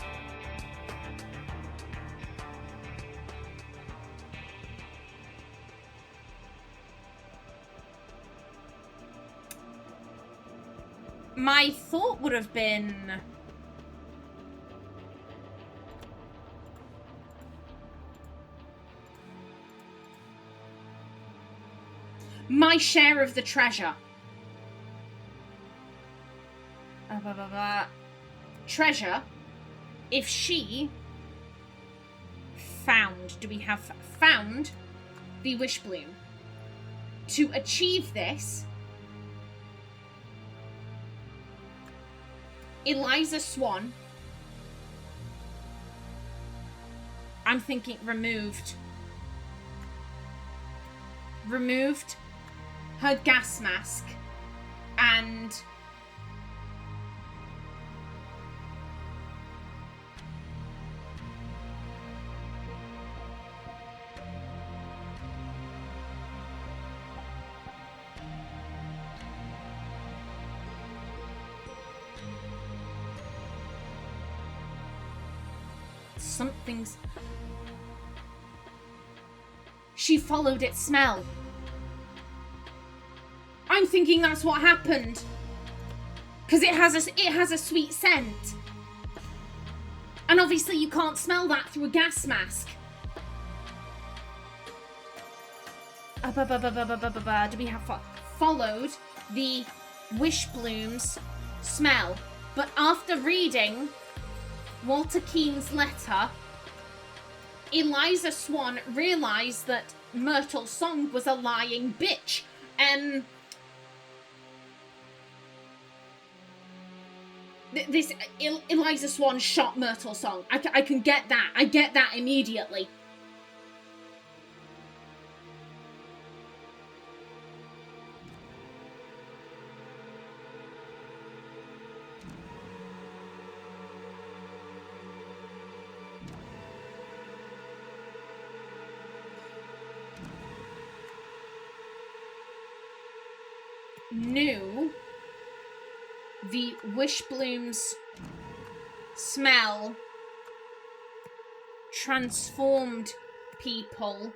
my thought would have been my share of the treasure. Treasure, if she found, do we have found the Whishbloom? To achieve this, Eliza Swan, I'm thinking removed her gas mask and something's... She followed its smell. I'm thinking that's what happened. Because it has a sweet scent. And obviously you can't smell that through a gas mask. Do we have followed the Whishbloom's smell? But after reading Walter Keane's letter, Eliza Swan realised that Myrtle Song was a lying bitch. This Eliza Swan shot Myrtle Song. I can get that. I get that immediately. Knew the Whishbloom's smell transformed people,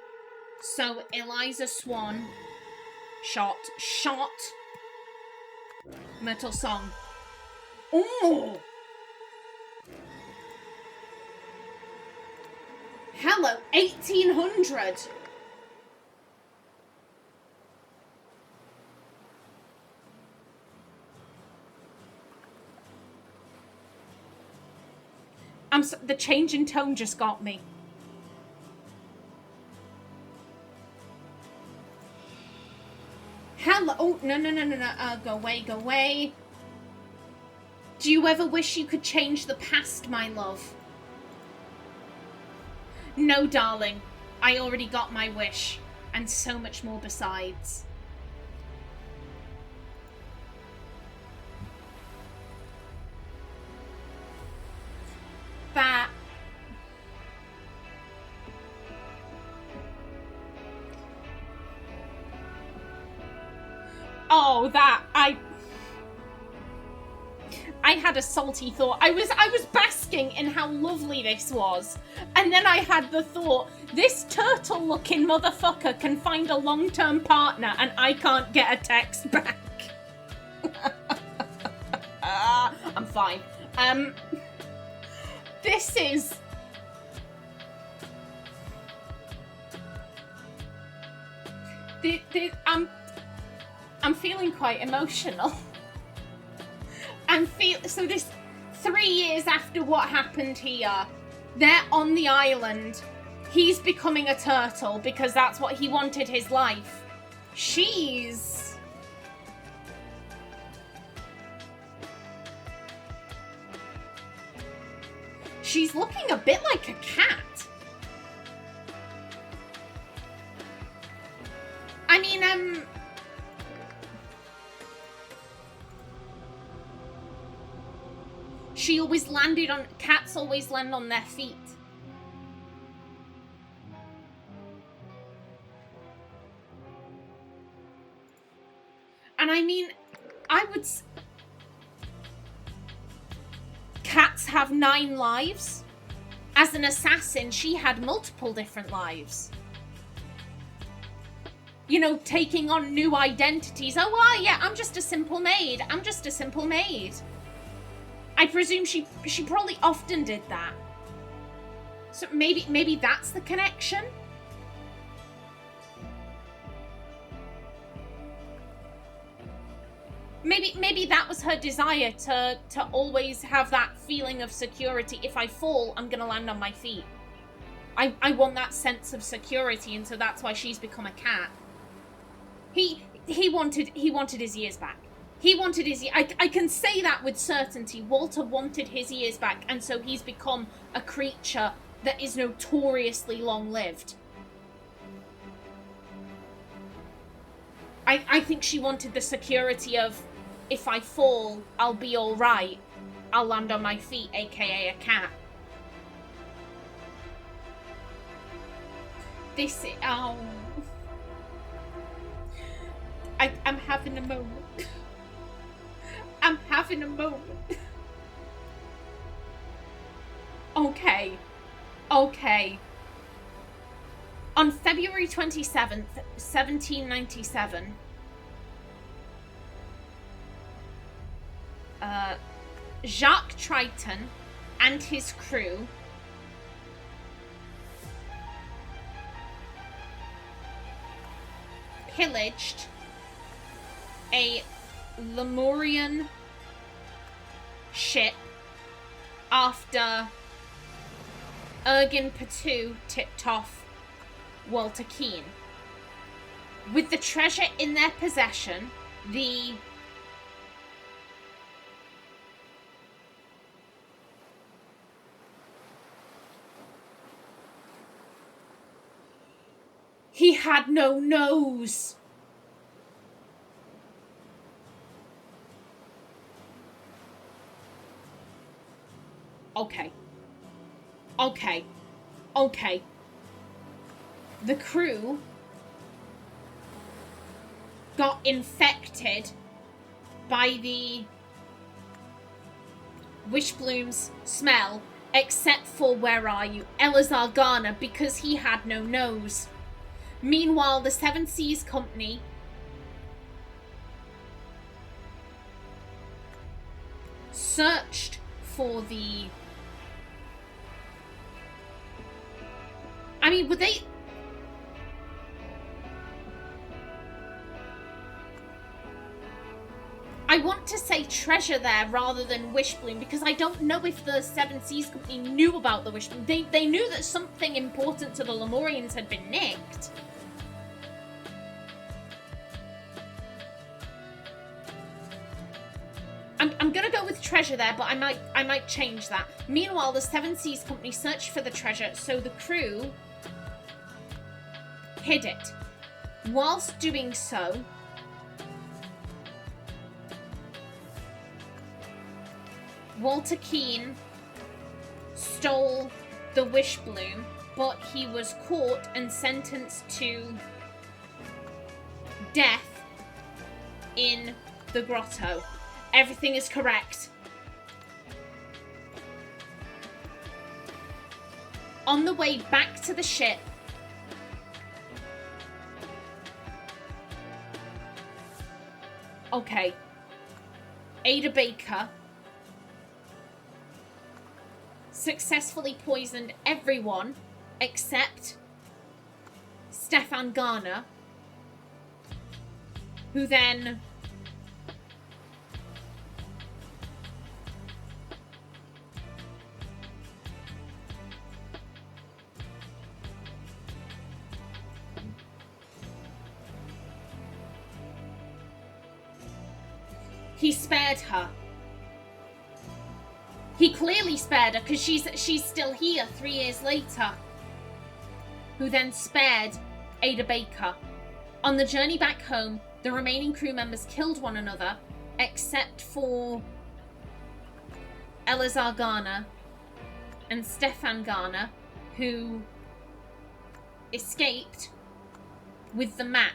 so Eliza Swan shot Myrtle Song. Oh! Hello, 1800! The change in tone just got me. Hello. Oh, no. Go away. Do you ever wish you could change the past, my love? No, darling. I already got my wish. And so much more besides. That... Oh, that... I had a salty thought. I was basking in how lovely this was. And then I had the thought, this turtle-looking motherfucker can find a long-term partner and I can't get a text back. I'm fine. This is... I'm feeling quite emotional. So this 3 years after what happened here, they're on the island. He's becoming a turtle because that's what he wanted his life. She's looking a bit like a cat. I mean, she always landed on... Cats cats always land on their feet. And I mean, cats have 9 lives. As an assassin, she had multiple different lives. You know, taking on new identities. Oh, yeah, I'm just a simple maid. I'm just a simple maid. I presume she probably often did that. So maybe that's the connection? Maybe that was her desire to always have that feeling of security. If I fall, I'm gonna land on my feet. I want that sense of security, and so that's why she's become a cat. He wanted his ears back. He wanted his ears. I can say that with certainty. Walter wanted his ears back, and so he's become a creature that is notoriously long-lived. I think she wanted the security of, if I fall, I'll be alright. I'll land on my feet, aka a cat. This is... Oh... I'm having a moment. I'm having a moment. Okay. Okay. On February 27th, 1797, Jacques Triton and his crew pillaged a Lemurian ship after Ergin Patu tipped off Walter Keane. With the treasure in their possession, he had no nose. Okay. Okay. Okay. The crew got infected by the Whishbloom's smell, except for, where are you, Eleazar Garner, because he had no nose. Meanwhile, the Seven Seas Company searched for the... I mean, would they... I want to say treasure there rather than Whishbloom, because I don't know if the Seven Seas Company knew about the Whishbloom. They knew that something important to the Lemurians had been nicked. I'm gonna go with treasure there, but I might change that. Meanwhile, the Seven Seas Company searched for the treasure, so the crew hid it. Whilst doing so, Walter Keane stole the Whishbloom, but he was caught and sentenced to death in the grotto. Everything is correct. On the way back to the ship, okay, Ada Baker successfully poisoned everyone except Stefan Garner, who then he spared her. He clearly spared her because she's still here 3 years later. Who then spared Ada Baker. On the journey back home, the remaining crew members killed one another, except for Eleazar Garner, and Stefan Garner, who escaped with the map.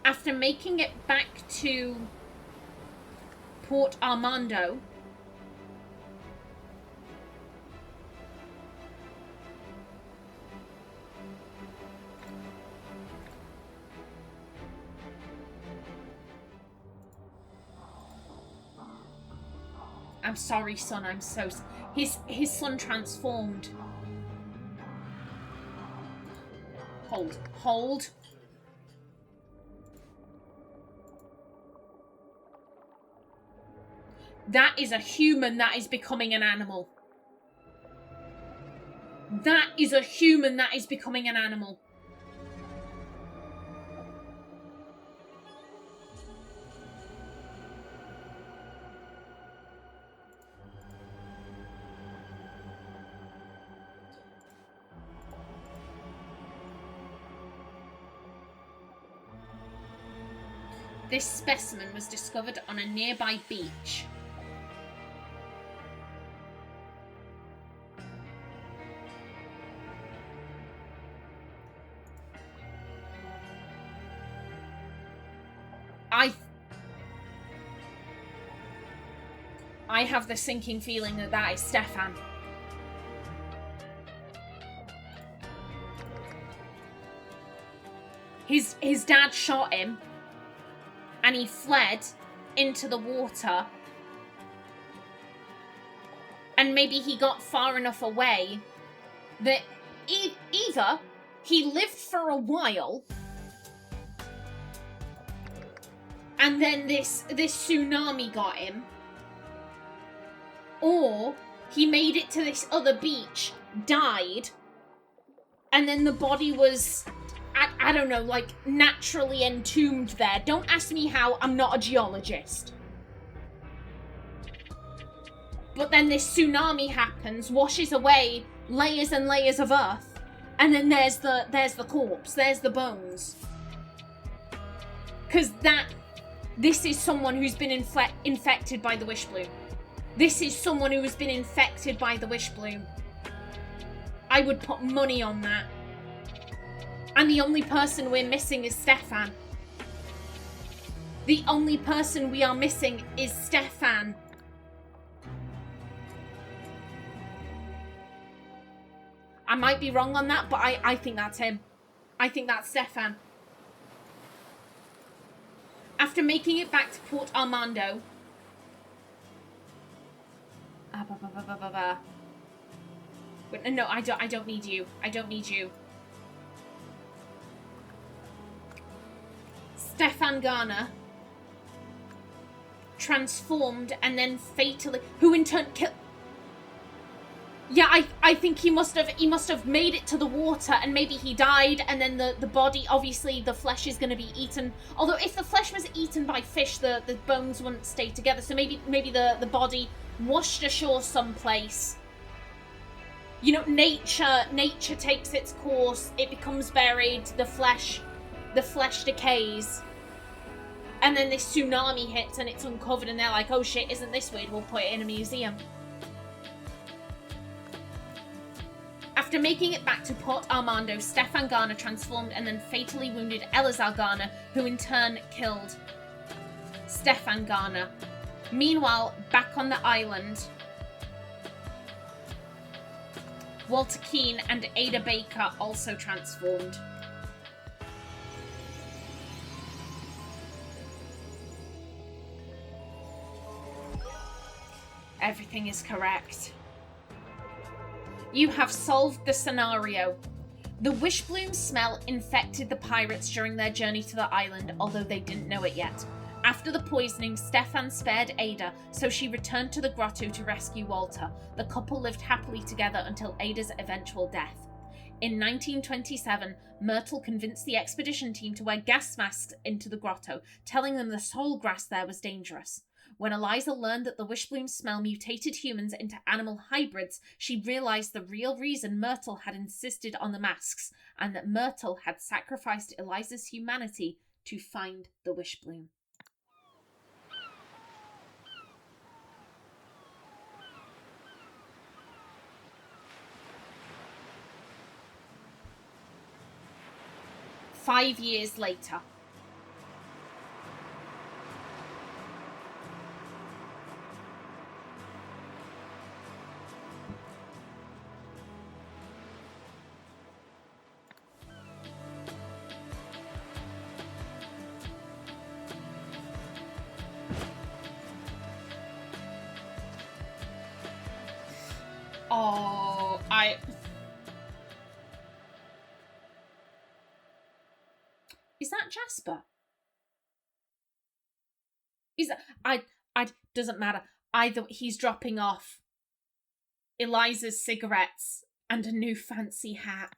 After making it back to Port Armando, I'm sorry, son, I'm so... His son transformed. Hold. That is a human that is becoming an animal. That is a human that is becoming an animal. This specimen was discovered on a nearby beach. I have the sinking feeling that that is Stefan. His dad shot him, and he fled into the water. And maybe he got far enough away that either he lived for a while, and then this tsunami got him, or he made it to this other beach, died, and then the body was, I don't know, like, naturally entombed there. Don't ask me how, I'm not a geologist. But then this tsunami happens, washes away layers and layers of earth, and then there's the corpse, there's the bones. Because this is someone who's been infected by the Whishbloom. This is someone who has been infected by the Whishbloom. I would put money on that. And the only person we're missing is Stefan. The only person we are missing is Stefan. I might be wrong on that, but I think that's him. I think that's Stefan. After making it back to Port Armando... Wait, no, I don't need you. I don't need you. Stefan Garner transformed and then fatally... Who in turn killed... Yeah, I think he must have made it to the water, and maybe he died, and then the body, obviously the flesh is going to be eaten. Although if the flesh was eaten by fish, the bones wouldn't stay together. So maybe the body washed ashore someplace. You know, nature takes its course. It becomes buried. The flesh decays. And then this tsunami hits and it's uncovered, and they're like, oh shit, isn't this weird? We'll put it in a museum. After making it back to Port Armando, Stefan Garner transformed and then fatally wounded Elazar Garner, who in turn killed Stefan Garner. Meanwhile, back on the island, Walter Keane and Ada Baker also transformed. Everything is correct. You have solved the scenario. The Whishbloom smell infected the pirates during their journey to the island, although they didn't know it yet. After the poisoning, Stefan spared Ada, so she returned to the grotto to rescue Walter. The couple lived happily together until Ada's eventual death. In 1927, Myrtle convinced the expedition team to wear gas masks into the grotto, telling them the tall grass there was dangerous. When Eliza learned that the Whishbloom smell mutated humans into animal hybrids, she realized the real reason Myrtle had insisted on the masks, and that Myrtle had sacrificed Eliza's humanity to find the Whishbloom. 5 years later. Oh, Is that Jasper? Is that... Doesn't matter. Either he's dropping off Eliza's cigarettes and a new fancy hat.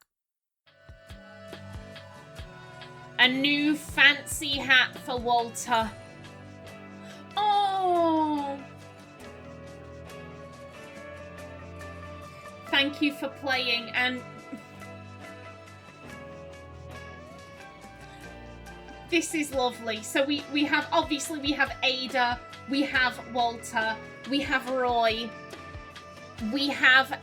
A new fancy hat for Walter. Oh! Thank you for playing, and this is lovely. So we have, obviously we have Ada, we have Walter, we have Roy, we have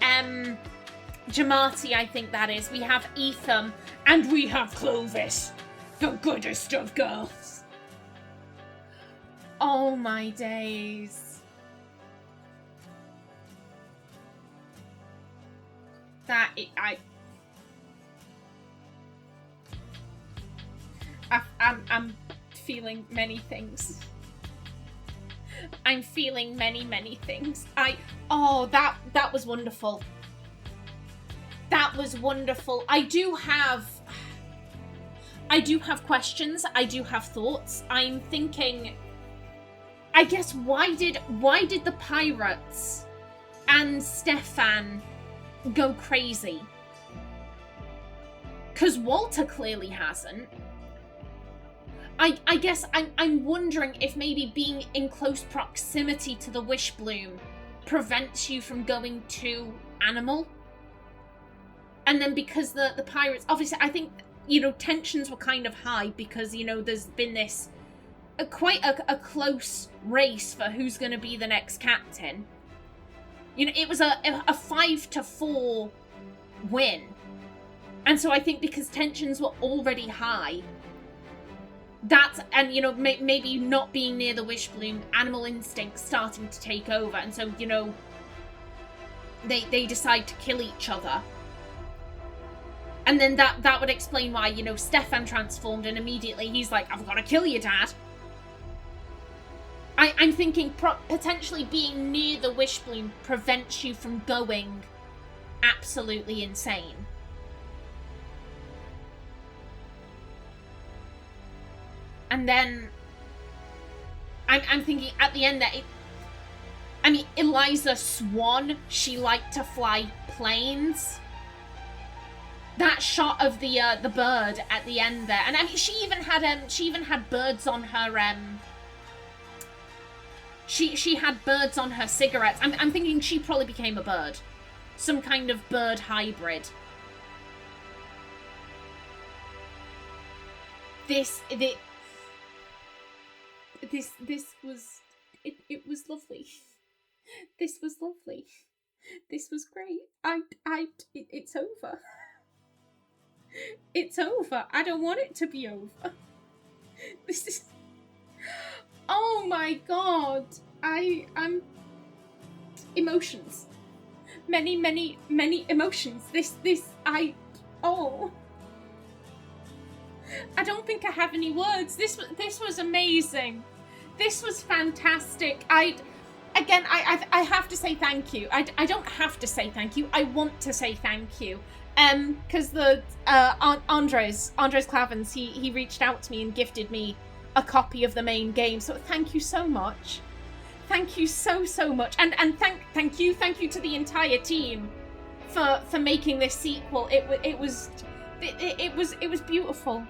Jamati, I think that is, we have Ethan, and we have Clovis, the goodest of girls. Oh my days. I'm feeling many things. I'm feeling many things. That was wonderful. That was wonderful. I do have questions. I do have thoughts. I'm thinking, I guess, why did the pirates and Stefan go crazy? Because Walter clearly hasn't. I guess I'm wondering if maybe being in close proximity to the Whishbloom prevents you from going too animal. And then because the pirates, obviously, I think, tensions were kind of high because, there's been this quite a close race for who's going to be the next captain. It was a 5-4 win. And so I think because tensions were already high, maybe not being near the Whishbloom, animal instinct starting to take over. And so, they decide to kill each other. And then that would explain why, Stefan transformed and immediately he's like, I've got to kill you, Dad. I'm thinking potentially being near the Whishbloom prevents you from going absolutely insane. And then I'm thinking at the end that Eliza Swan, she liked to fly planes. That shot of the bird at the end there, and she even had birds on her She had birds on her cigarettes. I'm thinking she probably became a bird. Some kind of bird hybrid. This was... It was lovely. This was lovely. This was great. It's over. It's over. I don't want it to be over. This is... Oh my god. I'm... Emotions. Many emotions. Oh. I don't think I have any words. This was amazing. This was fantastic. I have to say thank you. I don't have to say thank you. I want to say thank you. Because the Andres Clavens, he reached out to me and gifted me a copy of the main game. So thank you so much. Thank you so much. And thank you to the entire team for making this sequel. It was beautiful.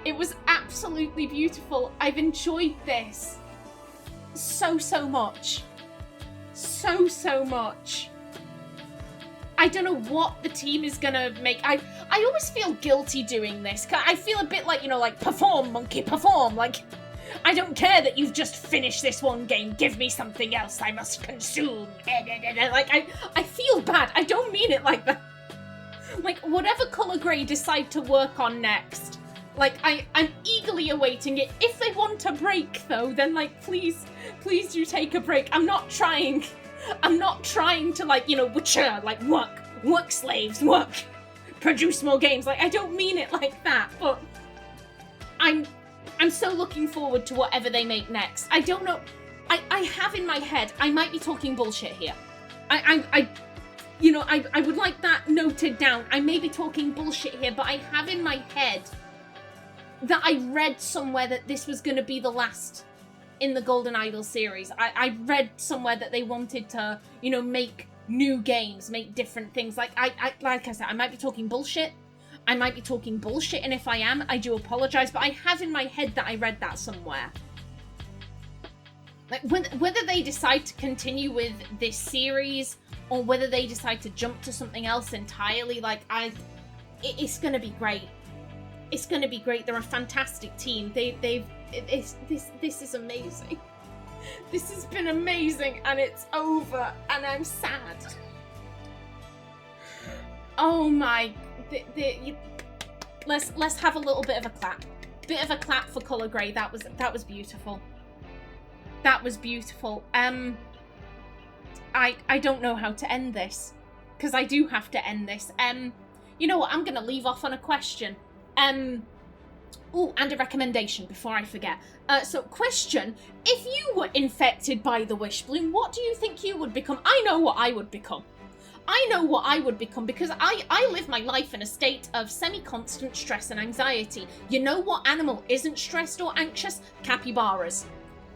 It was absolutely beautiful. I've enjoyed this so much. So much. I don't know what the team is gonna make. I always feel guilty doing this. I feel a bit like, like, perform, monkey, perform. Like, I don't care that you've just finished this one game. Give me something else I must consume. Like, I feel bad. I don't mean it like that. Like, whatever colour grade decide to work on next, Like, I'm eagerly awaiting it. If they want a break, though, then, like, please do take a break. I'm not trying to, like, you know, Witcher, like, work slaves, work, produce more games. Like, I don't mean it like that, but I'm so looking forward to whatever they make next. I don't know. I have in my head, I might be talking bullshit here. I would like that noted down. I may be talking bullshit here, but I have in my head that I read somewhere that this was going to be the last in the Golden Idol series. I read somewhere that they wanted to, you know, make new games, make different things. Like I said, I might be talking bullshit. And if I am, I do apologize. But I have in my head that I read that somewhere. Like, whether they decide to continue with this series or whether they decide to jump to something else entirely, like, it's gonna be great. It's gonna be great. They're a fantastic team. This is amazing. This has been amazing, and it's over, and I'm sad. Oh my! Let's have a little bit of a clap. Bit of a clap for Color Grey. That was beautiful. That was beautiful. I don't know how to end this, because I do have to end this. You know what? I'm gonna leave off on a question. Oh, and a recommendation before I forget. So, question: if you were infected by the Whishbloom, what do you think you would become? I know what I would become. Because I live my life in a state of semi-constant stress and anxiety. You know what animal isn't stressed or anxious? Capybaras.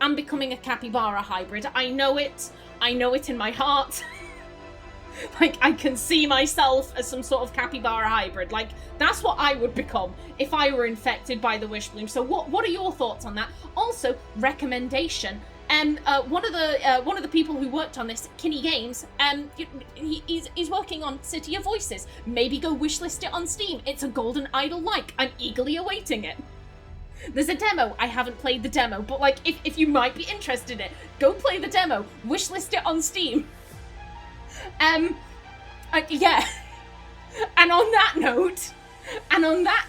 I'm becoming a capybara hybrid. I know it in my heart. Like, I can see myself as some sort of capybara hybrid. Like, that's what I would become if I were infected by the Whishbloom. So what are your thoughts on that? Also, recommendation. One of the people who worked on this, Kinney Games, he's working on City of Voices. Maybe go wishlist it on Steam. It's a Golden Idol-like. I'm eagerly awaiting it. There's a demo. I haven't played the demo, but, like, if you might be interested in it, go play the demo. Wishlist it on Steam. Yeah. And on that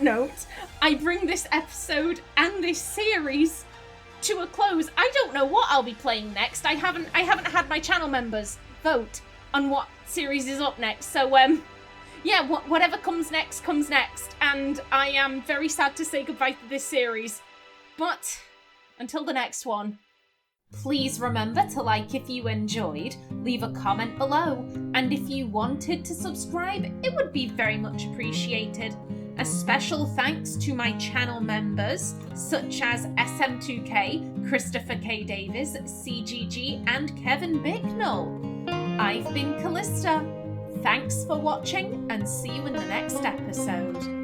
note, I bring this episode and this series to a close. I don't know what I'll be playing next. I haven't had my channel members vote on what series is up next. So, yeah, whatever comes next, and I am very sad to say goodbye to this series. But until the next one, please remember to like if you enjoyed, leave a comment below, and if you wanted to subscribe, it would be very much appreciated. A special thanks to my channel members, such as SM2K, Christopher K. Davis, CGG, and Kevin Bicknell. I've been Kallista. Thanks for watching, and see you in the next episode.